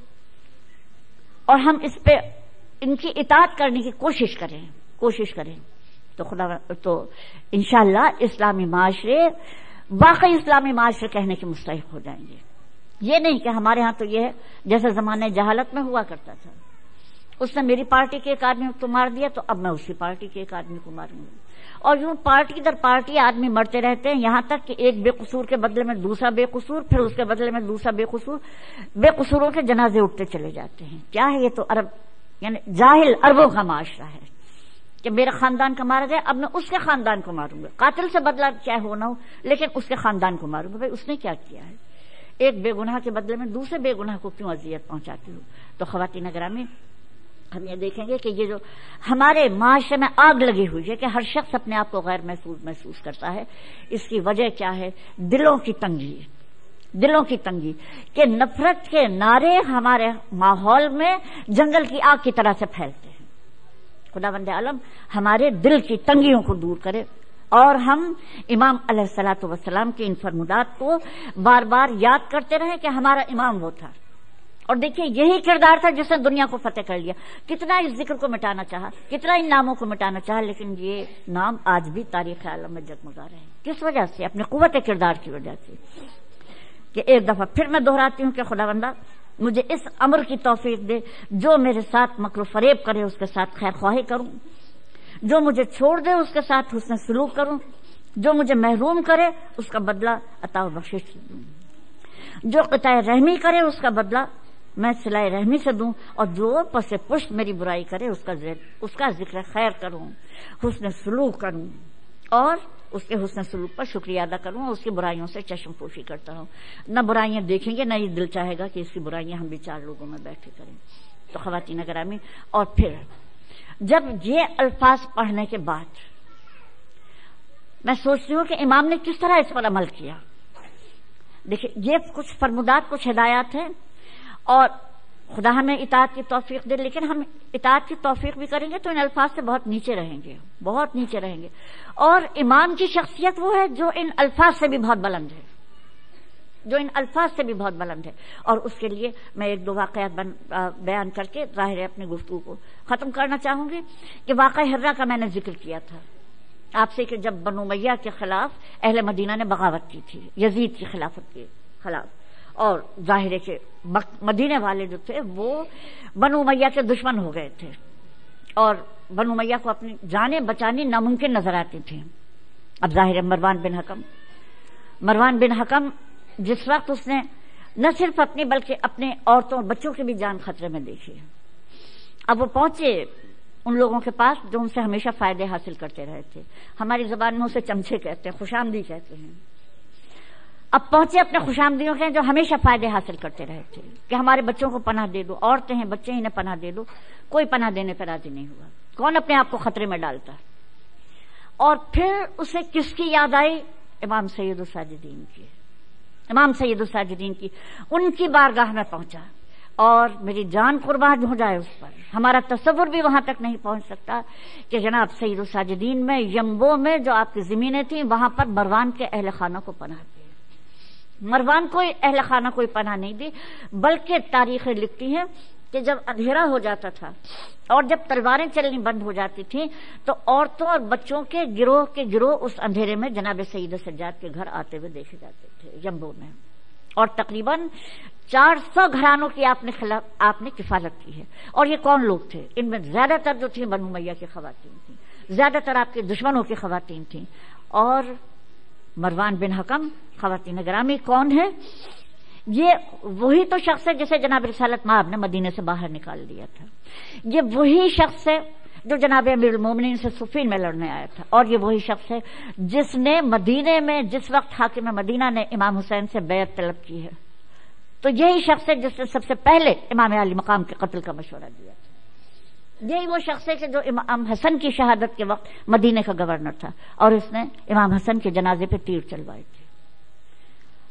اور ہم اس پہ ان کی اطاعت کرنے کی کوشش کریں کوشش کریں تو انشاءاللہ اسلامی معاشرے واقعی اسلامی معاشرے کہنے کے مستحق ہو جائیں گے. یہ نہیں کہ ہمارے ہاں تو یہ ہے جیسے زمانے جہالت میں ہوا کرتا تھا، اس نے میری پارٹی کے ایک آدمی کو مار دیا تو اب میں اسی پارٹی کے ایک آدمی کو ماروں گی، اور یوں پارٹی در پارٹی آدمی مرتے رہتے ہیں، یہاں تک کہ ایک بے قصور کے بدلے میں دوسرا بے قصور، پھر اس کے بدلے میں دوسرا بے قصور، بے قصوروں کے جنازے اٹھتے چلے جاتے ہیں. کیا ہے یہ تو عرب یعنی جاہل عربوں کا معاشرہ ہے کہ میرا خاندان کا مارا گیا، اب میں اس کے خاندان کو ماروں گا، قاتل سے بدلہ چاہے ہونا ہو لیکن اس کے خاندان کو ماروں گا. بھائی اس نے کیا کیا ہے؟ ایک بے گناہ کے بدلے میں دوسرے بے گناہ کو کیوں اذیت پہنچاتی ہوں؟ تو خواتین گرامی، ہم یہ دیکھیں گے کہ یہ جو ہمارے معاشرے میں آگ لگی ہوئی ہے کہ ہر شخص اپنے آپ کو غیر محسوس کرتا ہے، اس کی وجہ کیا ہے؟ دلوں کی تنگی کہ نفرت کے نعرے ہمارے ماحول میں جنگل کی آگ کی طرح سے پھیلتے ہیں. خداوند عالم ہمارے دل کی تنگیوں کو دور کرے اور ہم امام علیہ الصلوۃ والسلام کے ان فرمودات کو بار بار یاد کرتے رہیں کہ ہمارا امام وہ تھا، اور دیکھیں یہی کردار تھا جس نے دنیا کو فتح کر لیا. کتنا اس ذکر کو مٹانا چاہا، کتنا ان ناموں کو مٹانا چاہا، لیکن یہ نام آج بھی تاریخ عالم میں جگمگا رہے ہیں. کس وجہ سے؟ اپنے قوت کردار کی وجہ سے. کہ ایک دفعہ پھر میں دہراتی ہوں کہ خداوندہ مجھے اس امر کی توفیق دے، جو میرے ساتھ مکر و فریب کرے اس کے ساتھ خیر خواہی کروں، جو مجھے چھوڑ دے اس کے ساتھ حسن سلوک کروں، جو مجھے محروم کرے اس کا بدلہ عطا و بخشش دوں، جو قطع رحمی کرے اس کا بدلہ میں صلہ رحمی سے دوں، اور جو پس پشت میری برائی کرے اس کا ذکر خیر کروں، حسن سلوک کروں، اور اس کے حسن سلوک پر شکریہ ادا کروں، اور اس کی برائیوں سے چشم پوشی کرتا ہوں. نہ برائیاں دیکھیں گے، نہ یہ دل چاہے گا کہ اس کی برائیاں ہم بھی چار لوگوں میں بیٹھے کریں. تو خواتین گرامی، اور پھر جب یہ الفاظ پڑھنے کے بعد میں سوچتی ہوں کہ امام نے کس طرح اس پر عمل کیا. دیکھیں یہ کچھ فرمودات، کچھ ہدایات ہیں، اور خدا ہمیں اطاعت کی توفیق دے، لیکن ہم اطاعت کی توفیق بھی کریں گے تو ان الفاظ سے بہت نیچے رہیں گے، بہت نیچے رہیں گے. اور امام کی شخصیت وہ ہے جو ان الفاظ سے بھی بہت بلند ہے، اور اس کے لیے میں ایک دو واقعات بیان کر کے ظاہر ہے اپنی گفتگو کو ختم کرنا چاہوں گی. کہ واقعہ ہرہ کا میں نے ذکر کیا تھا آپ سے کہ جب بنو امیہ کے خلاف اہل مدینہ نے بغاوت کی تھی، یزید کی خلافت کے خلاف، اور ظاہر ہے کہ مدینے والے جو تھے وہ بنو امیہ کے دشمن ہو گئے تھے، اور بنو امیہ کو اپنی جانیں بچانی ناممکن نظر آتی تھی. اب ظاہر ہے مروان بن حکم جس وقت اس نے نہ صرف اپنی بلکہ اپنے عورتوں اور بچوں کی بھی جان خطرے میں دیکھی، اب وہ پہنچے ان لوگوں کے پاس جو ان سے ہمیشہ فائدے حاصل کرتے رہے تھے. ہماری زبان میں اسے چمچے کہتے ہیں، خوشامدی کہتے ہیں. اب پہنچے اپنے خوشامدیوں کے جو ہمیشہ فائدے حاصل کرتے رہے تھے کہ ہمارے بچوں کو پناہ دے دو، عورتیں ہیں بچے انہیں پناہ دے دو. کوئی پناہ دینے پہ راضی نہیں ہوا. کون اپنے آپ کو خطرے میں ڈالتا؟ اور پھر اسے کس کی یاد آئی؟ امام سید الساجدین کی. ان کی بارگاہ میں پہنچا، اور میری جان قربان ہو جائے اس پر، ہمارا تصور بھی وہاں تک نہیں پہنچ سکتا کہ جناب سید الساجدین میں ینبو میں جو آپ کی زمینیں تھیں وہاں پر مروان کے اہل خانہ کو پناہ دی. مروان کو اہل خانہ کوئی پناہ نہیں دی، بلکہ تاریخیں لکھتی ہیں کہ جب اندھیرا ہو جاتا تھا اور جب تلواریں چلنی بند ہو جاتی تھیں تو عورتوں اور بچوں کے گروہ اس اندھیرے میں جناب سید سجاد کے گھر آتے ہوئے دیکھے جاتے تھے ینبو میں. اور تقریباً 400 گھرانوں کی آپ نے کفالت کی ہے. اور یہ کون لوگ تھے؟ ان میں زیادہ تر جو تھیں بنو امیہ کی خواتین تھیں، زیادہ تر آپ کے دشمنوں کی خواتین تھیں. اور مروان بن حکم خواتین گرامی کون ہے؟ یہ وہی تو شخص ہے جسے جناب رسالت مآب نے مدینے سے باہر نکال دیا تھا. یہ وہی شخص ہے جو جناب امیر المومنین سے صفین میں لڑنے آیا تھا. اور یہ وہی شخص ہے جس نے مدینے میں جس وقت حاکم مدینہ نے امام حسین سے بیعت طلب کی ہے، تو یہی شخص ہے جس نے سب سے پہلے امام علی مقام کے قتل کا مشورہ دیا تھا. یہی وہ شخص ہے کہ جو امام حسن کی شہادت کے وقت مدینے کا گورنر تھا، اور اس نے امام حسن کے جنازے پہ تیر چلوائے تھے.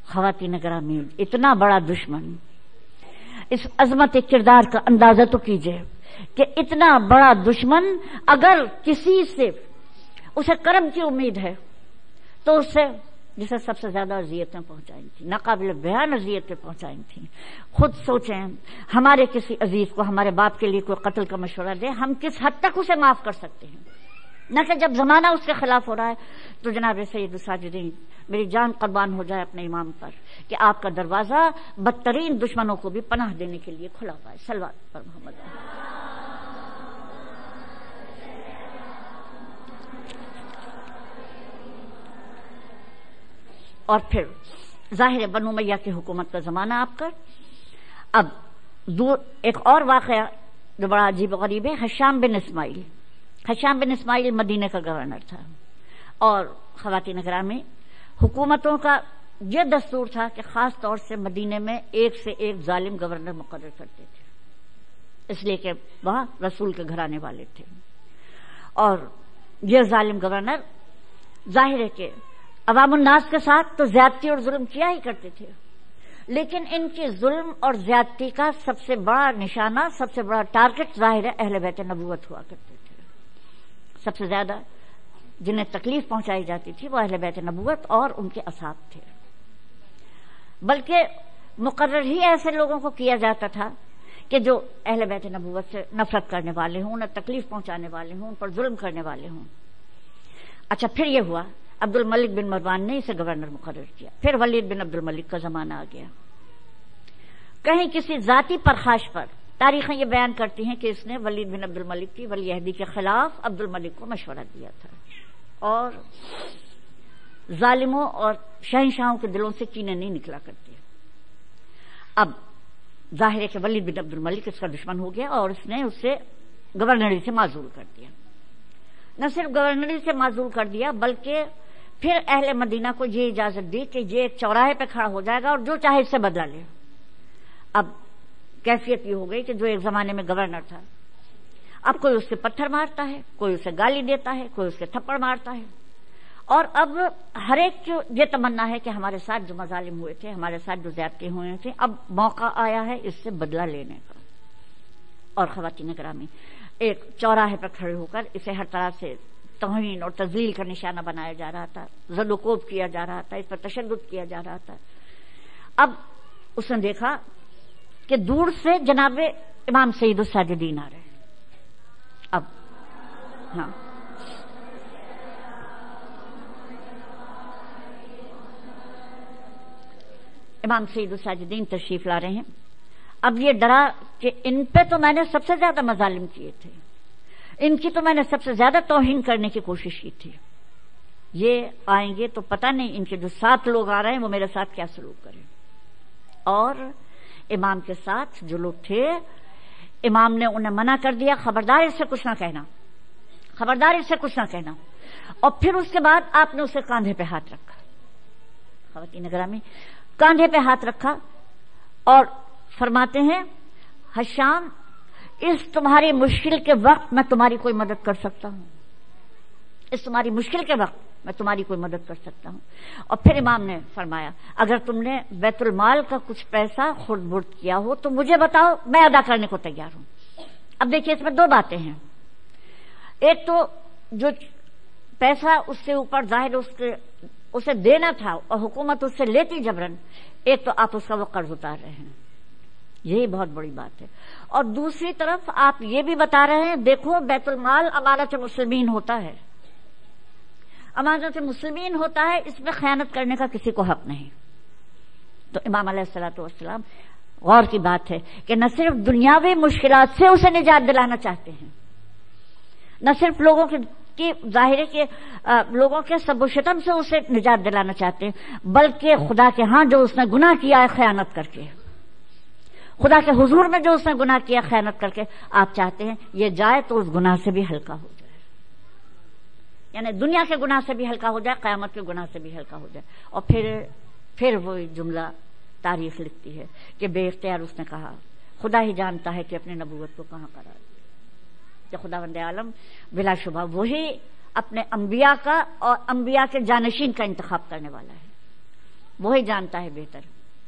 خواتین گرامی، اتنا بڑا دشمن، اس عظمت کردار کا اندازہ تو کیجئے کہ اتنا بڑا دشمن اگر کسی سے اسے کرم کی امید ہے تو اس سے جسے سب سے زیادہ اذیتیں پہنچائی تھیں، ناقابل بیان اذیتیں پہنچائی تھیں. خود سوچیں، ہمارے کسی عزیز کو ہمارے باپ کے لیے کوئی قتل کا مشورہ دے، ہم کس حد تک اسے معاف کر سکتے ہیں؟ نہ کہ جب زمانہ اس کے خلاف ہو رہا ہے تو جناب سید الساجدین میری جان قربان ہو جائے اپنے امام پر کہ آپ کا دروازہ بدترین دشمنوں کو بھی پناہ دینے کے لیے کھلا ہوا ہے. صلوات پر محمد. اور پھر ظاہر بنو امیہ کی حکومت کا زمانہ آپ کا. اب ایک اور واقعہ جو بڑا عجیب و غریب ہے، ہشام بن اسماعیل. ہشام بن اسماعیل مدینہ کا گورنر تھا، اور خواتین گرامی حکومتوں کا یہ دستور تھا کہ خاص طور سے مدینے میں ایک سے ایک ظالم گورنر مقرر کرتے تھے، اس لیے کہ وہاں رسول کے گھرانے والے تھے. اور یہ ظالم گورنر ظاہر ہے کہ عوام الناس کے ساتھ تو زیادتی اور ظلم کیا ہی کرتے تھے، لیکن ان کی ظلم اور زیادتی کا سب سے بڑا نشانہ، سب سے بڑا ٹارگٹ ظاہر ہے اہل بیت نبوت ہوا کرتے تھے. سب سے زیادہ جنہیں تکلیف پہنچائی جاتی تھی وہ اہل بیت نبوت اور ان کے اصحاب تھے. بلکہ مقرر ہی ایسے لوگوں کو کیا جاتا تھا کہ جو اہل بیت نبوت سے نفرت کرنے والے ہوں، انہیں تکلیف پہنچانے والے ہوں، ان پر ظلم کرنے والے ہوں. اچھا، پھر یہ ہوا عبد الملک بن مروان نے اسے گورنر مقرر کیا. پھر ولید بن عبد الملک کا زمانہ آ گیا. کہیں کسی ذاتی پرخاش پر تاریخیں یہ بیان کرتی ہیں کہ اس نے ولید بن عبد الملک کی ولی عہدی کے خلاف عبد الملک کو مشورہ دیا تھا، اور ظالموں اور شہنشاہوں کے دلوں سے کینے نہیں نکلا کرتے. اب ظاہر ہے کہ ولید بن عبد الملک اس کا دشمن ہو گیا اور اس نے اسے گورنری سے معزول کر دیا. نہ صرف گورنری سے معزول کر دیا بلکہ پھر اہل مدینہ کو یہ اجازت دی کہ یہ ایک چوراہے پہ کھڑا ہو جائے گا اور جو چاہے اس سے بدلہ لے. اب کیفیت یہ ہو گئی کہ جو ایک زمانے میں گورنر تھا، اب کوئی اس سے پتھر مارتا ہے، کوئی اسے گالی دیتا ہے، کوئی اسے تھپڑ مارتا ہے. اور اب ہر ایک کی یہ تمنا ہے کہ ہمارے ساتھ جو مظالم ہوئے تھے، ہمارے ساتھ جو زیادتی ہوئے تھے، اب موقع آیا ہے اس سے بدلہ لینے کا. اور خواتین گرامی ایک چوراہے پر کھڑے ہو کر اسے ہر طرح سے توہین اور تذلیل کا نشانہ بنایا جا رہا تھا، زد و کوب کیا جا رہا تھا، اس پر تشدد کیا جا رہا تھا. اب اس نے دیکھا کہ دور سے جناب امام سید الساجدین آ رہے ہیں. اب ہاں امام سید الساجدین تشریف لا رہے ہیں. اب یہ ڈرا کہ ان پہ تو میں نے سب سے زیادہ مظالم کیے تھے، ان کی تو میں نے سب سے زیادہ توہین کرنے کی کوشش کی تھی. یہ آئیں گے تو پتہ نہیں ان کے جو 7 لوگ آ رہے ہیں وہ میرے ساتھ کیا سلوک کریں. اور امام کے ساتھ جو لوگ تھے، امام نے انہیں منع کر دیا، خبردار اس سے کچھ نہ کہنا، خبردار اس سے کچھ نہ کہنا. اور پھر اس کے بعد آپ نے اسے کاندھے پہ ہاتھ رکھا. خواتین گرامی کاندھے پہ ہاتھ رکھا اور فرماتے ہیں، ہشام اس تمہاری مشکل کے وقت میں تمہاری کوئی مدد کر سکتا ہوں، اس تمہاری مشکل کے وقت میں تمہاری کوئی مدد کر سکتا ہوں. اور پھر امام نے فرمایا، اگر تم نے بیت المال کا کچھ پیسہ خرد برد کیا ہو تو مجھے بتاؤ، میں ادا کرنے کو تیار ہوں. اب دیکھیے اس میں 2 باتیں ہیں. ایک تو جو پیسہ اس سے اوپر ظاہر اسے دینا تھا اور حکومت اس سے لیتی جبرن، ایک تو آپ اس کا وہ قرض اتار رہے ہیں، یہی بہت بڑی بات ہے. اور دوسری طرف آپ یہ بھی بتا رہے ہیں، دیکھو بیت المال امانت مسلمین ہوتا ہے، امانت مسلمین ہوتا ہے، اس میں خیانت کرنے کا کسی کو حق نہیں. تو امام علیہ الصلوۃ والسلام غور کی بات ہے کہ نہ صرف دنیاوی مشکلات سے اسے نجات دلانا چاہتے ہیں، نہ صرف لوگوں کی ظاہر ہے کہ لوگوں کے سب و شتم سے اسے نجات دلانا چاہتے ہیں، بلکہ خدا کے ہاں جو اس نے گناہ کیا ہے خیانت کر کے، خدا کے حضور میں جو اس نے گناہ کیا خیانت کر کے، آپ چاہتے ہیں یہ جائے تو اس گناہ سے بھی ہلکا ہو جائے، یعنی دنیا کے گناہ سے بھی ہلکا ہو جائے، قیامت کے گناہ سے بھی ہلکا ہو جائے. اور پھر وہی جملہ تاریخ لکھتی ہے کہ بے اختیار اس نے کہا، خدا ہی جانتا ہے کہ اپنے نبوت کو کہاں قرار دے. کہ خداوند عالم بلا شبہ وہی اپنے انبیاء کا اور انبیاء کے جانشین کا انتخاب کرنے والا ہے، وہی جانتا ہے بہتر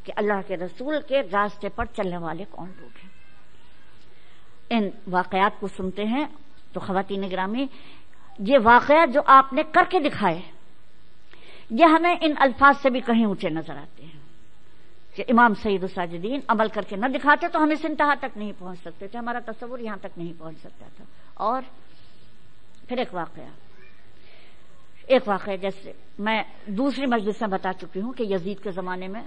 کہ اللہ کے رسول کے راستے پر چلنے والے کون لوگ ہیں. ان واقعات کو سنتے ہیں تو خواتین گرامی یہ واقعات جو آپ نے کر کے دکھائے، یہ ہمیں ان الفاظ سے بھی کہیں اونچے نظر آتے ہیں کہ امام سید الساجدین عمل کر کے نہ دکھاتے تو ہم اس انتہا تک نہیں پہنچ سکتے تھے، ہمارا تصور یہاں تک نہیں پہنچ سکتا تھا. اور پھر ایک واقعہ ایک واقعہ جیسے میں دوسری مجلس میں بتا چکی ہوں کہ یزید کے زمانے میں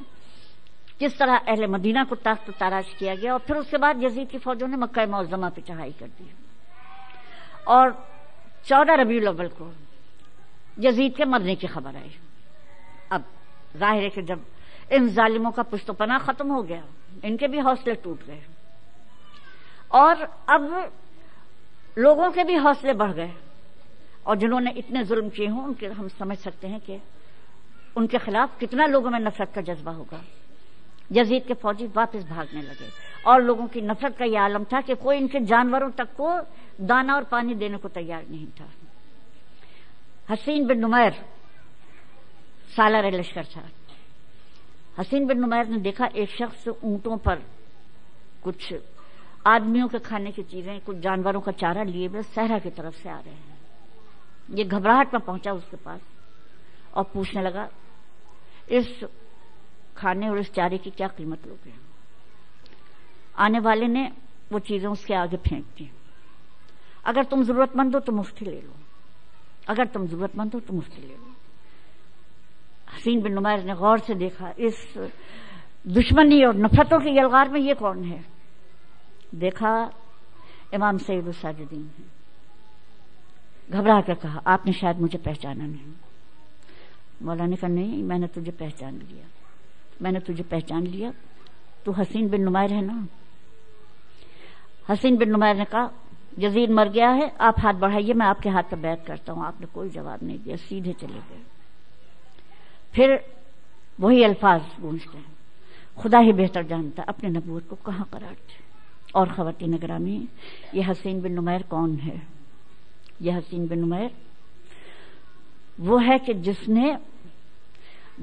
کس طرح اہل مدینہ کو تخت و تاراج کیا گیا، اور پھر اس کے بعد یزید کی فوجوں نے مکہ معظمہ پہ چڑھائی کر دی، اور 14 ربیع الاول کو یزید کے مرنے کی خبر آئی۔ اب ظاہر ہے کہ جب ان ظالموں کا پشت و پناہ ختم ہو گیا، ان کے بھی حوصلے ٹوٹ گئے، اور اب لوگوں کے بھی حوصلے بڑھ گئے، اور جنہوں نے اتنے ظلم کیے ہوں ان کے ہم سمجھ سکتے ہیں کہ ان کے خلاف کتنا لوگوں میں نفرت کا جذبہ ہوگا۔ یزید کے فوجی واپس بھاگنے لگے، اور لوگوں کی نفرت کا یہ عالم تھا کہ کوئی ان کے جانوروں تک کو دانا اور پانی دینے کو تیار نہیں تھا۔ حسین بن نمیر سالار لشکر تھا۔ حسین بن نمیر نے دیکھا ایک شخص اونٹوں پر کچھ آدمیوں کے کھانے کی چیزیں، کچھ جانوروں کا چارہ لیے ہوئے صحرا کی طرف سے آ رہے ہیں۔ یہ گھبراہٹ میں پہنچا اس کے پاس اور پوچھنے لگا اس کھانے اور اس چارے کی کیا قیمت لوگے؟ آنے والے نے وہ چیزیں اس کے آگے پھینک دی۔ اگر تم ضرورت مند ہو تو مفت لے لو، اگر تم ضرورت مند ہو تو مفت لے لو۔ حسین بن نمیر نے غور سے دیکھا اس دشمنی اور نفرتوں کی یلغار میں یہ کون ہے؟ دیکھا امام سید الساجدین ہے۔ گھبرا کر کہا آپ نے شاید مجھے پہچانا نہیں۔ مولا نے کہا نہیں، میں نے تجھے پہچان لیا، میں نے تجھے پہچان لیا، تو حسین بن نمیر ہے نا؟ حسین بن نمیر نے کہا یزید مر گیا ہے، آپ ہاتھ بڑھائیے، میں آپ کے ہاتھ پہ بیعت کرتا ہوں۔ آپ نے کوئی جواب نہیں دیا، سیدھے چلے گئے۔ پھر وہی الفاظ گونجتے ہیں، خدا ہی بہتر جانتا اپنے نبوت کو کہاں قرار دے۔ اور خواتین گرامی، یہ حسین بن نمیر کون ہے؟ یہ حسین بن نمیر وہ ہے کہ جس نے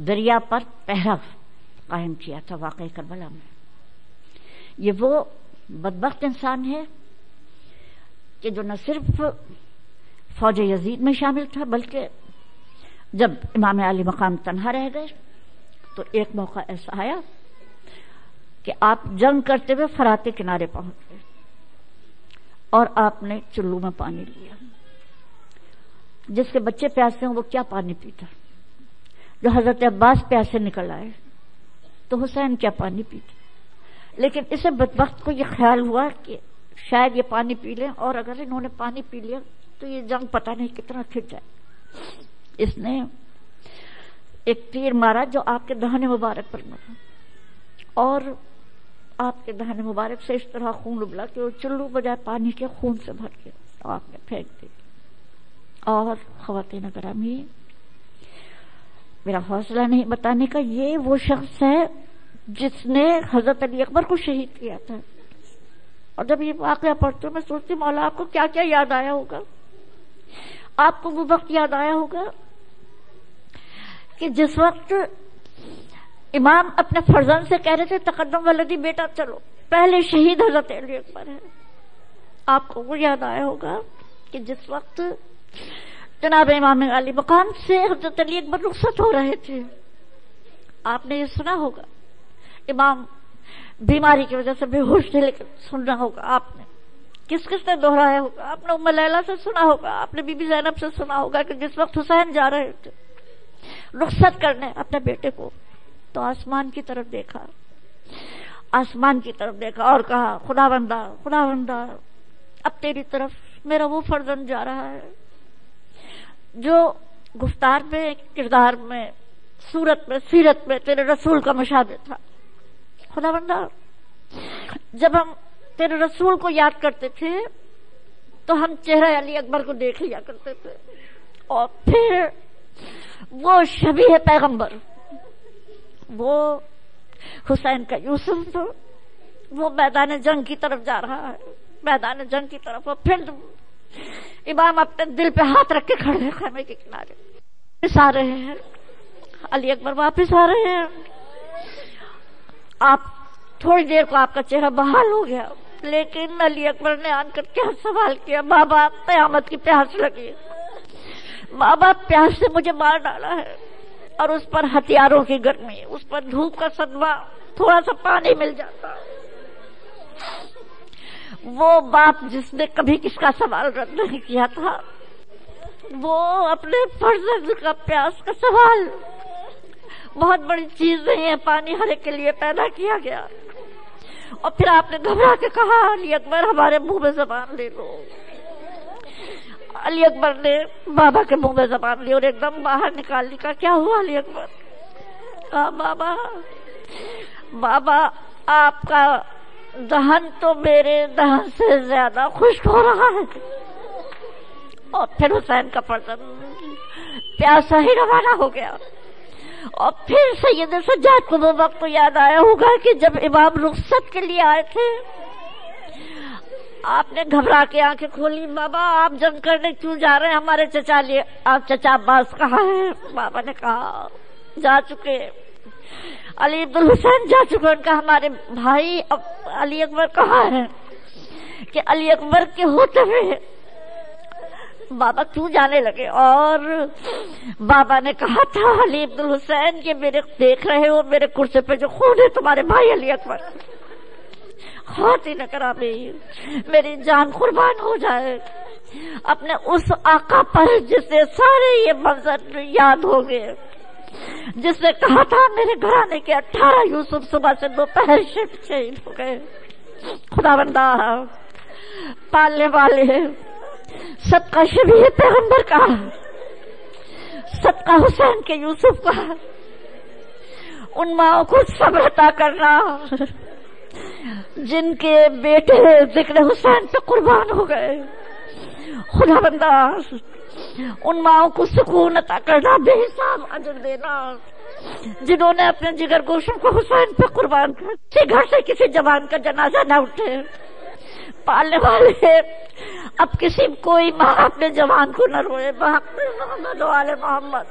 دریا پر پہرا قائم کیا تھا واقعہ کربلا میں۔ یہ وہ بدبخت انسان ہے کہ جو نہ صرف فوج یزید میں شامل تھا، بلکہ جب امام علی مقام تنہا رہ گئے تو ایک موقع ایسا آیا کہ آپ جنگ کرتے ہوئے فرات کے کنارے پہنچ گئے اور آپ نے چلو میں پانی لیا۔ جس کے بچے پیاسے ہوں وہ کیا پانی پیتا؟ جو حضرت عباس پیاسے نکل آئے تو حسین کیا پانی پیتا؟ لیکن اسے بدبخت کو یہ خیال ہوا کہ شاید یہ پانی پی لیں، اور اگر انہوں نے پانی پی لیا تو یہ جنگ پتہ نہیں کتنا کھٹ جائے۔ اس نے ایک تیر مارا جو آپ کے دہنے مبارک پر مارا، اور آپ کے دہنے مبارک سے اس طرح خون ابلا کہ وہ چلو بجائے پانی کے خون سے بھر گیا، آپ نے پھینک دی۔ اور خواتین گرامی، میرا حوصلہ نہیں بتانے کا، یہ وہ شخص ہے جس نے حضرت علی اکبر کو شہید کیا تھا۔ اور جب یہ واقعہ پڑھتے میں سوچتی مولا آپ کو کیا کیا یاد آیا ہوگا، آپ کو وہ وقت یاد آیا ہوگا کہ جس وقت امام اپنے فرزند سے کہہ رہے تھے تقدم ولدی، بیٹا چلو، پہلے شہید حضرت علی اکبر ہے۔ آپ کو وہ یاد آیا ہوگا کہ جس وقت جناب امام علی مقام سے حضرت علی اکبر رخصت ہو رہے تھے، آپ نے یہ سنا ہوگا، امام بیماری کی وجہ سے بے ہوش تھے، لیکن سننا ہوگا آپ نے، کس کس نے دہرایا ہوگا، آپ نے ام لیلہ سے سنا ہوگا، آپ نے بی بی زینب سے سنا ہوگا کہ جس وقت حسین جا رہے تھے رخصت کرنے اپنے بیٹے کو، تو آسمان کی طرف دیکھا، آسمان کی طرف دیکھا اور کہا خداوندا خداوندا، اب تیری طرف میرا وہ فرزند جا رہا ہے جو گفتار میں، کردار میں، صورت میں، سیرت میں تیرے رسول کا مشابہ تھا۔ خداوندا، جب ہم تیرے رسول کو یاد کرتے تھے تو ہم چہرہ علی اکبر کو دیکھ لیا کرتے تھے، اور پھر وہ شبیہ پیغمبر، وہ حسین کا یوسف، وہ میدان جنگ کی طرف جا رہا ہے، میدان جنگ کی طرف، اور پھر امام اپنے دل پہ ہاتھ رکھ کے کھڑے ہیں خیمے کے کنارے، واپس آ رہے ہیں، علی اکبر واپس آ رہے ہیں۔ آپ تھوڑی دیر کو آپ کا چہرہ بحال ہو گیا، لیکن علی اکبر نے آن کر کیا سوال کیا، بابا قیامت کی پیاس لگی، بابا پیاس سے مجھے مار ڈالا ہے، اور اس پر ہتھیاروں کی گرمی، اس پر دھوپ کا صدمہ، تھوڑا سا پانی مل جاتا۔ وہ باپ جس نے کبھی کس کا سوال رد نہیں کیا تھا، وہ اپنے فرزند کا پیاس کا سوال بہت بڑی چیز نہیں ہے، پانی ہر ایک کے لیے پیدا کیا گیا. اور پھر آپ نے گھبرا کے کہا علی اکبر ہمارے منہ میں زبان لے لو. علی اکبر نے بابا کے منہ میں زبان لی اور ایک دم باہر نکال لی. کہا کیا ہوا علی اکبر؟ کہا بابا آپ کا دہن تو میرے دہن سے زیادہ خشک ہو رہا ہے. اور پھر حسین کا فرزند پیاسا ہی روانہ ہو گیا. اور پھر سید سجاد کو وہ وقت تو یاد آیا ہوگا کہ جب امام رخصت کے لیے آئے تھے، آپ نے گھبرا کے آنکھیں کھولی. بابا آپ جنگ کرنے کیوں جا رہے ہیں؟ ہمارے چچا لیے آپ چچا عباس کہاں ہے؟ بابا نے کہا جا چکے. علی عبد الحسین جا چکے. ان کا ہمارے بھائی علی اکبر کہاں ہے؟ کہ علی اکبر کے ہوتے ہوئے بابا کیوں جانے لگے؟ اور بابا نے کہا تھا علی عبد الحسین یہ میرے دیکھ رہے ہو میرے کرسی پہ جو خون ہے تمہارے بھائی علی اکبر. خواتین اکرامی میری جان قربان ہو جائے اپنے اس آقا پر جس سے سارے یہ منظر یاد ہو گئے، جس نے کہا تھا میرے گھرانے کے 18 یوسف صبح سے دوپہر شہید ہو گئے. خدا بندہ پالنے والے صدقہ شبیہ پیغمبر کا، صدقہ حسین کے یوسف کا، ان ماؤں کو صبر عطا کرنا جن کے بیٹے ذکر حسین پہ قربان ہو گئے. خدا بندہ ان ماؤں کو سکون عطا کرنا، بے حساب اجر دینا جنہوں نے اپنے جگر گوشوں کو حسین پہ قربان کر. گھر سے کسی جوان کا جنازہ نہ اٹھے. پالنے والے اب کوئی ماں اپنے جوان کو نہ روئے. محمد و آل محمد.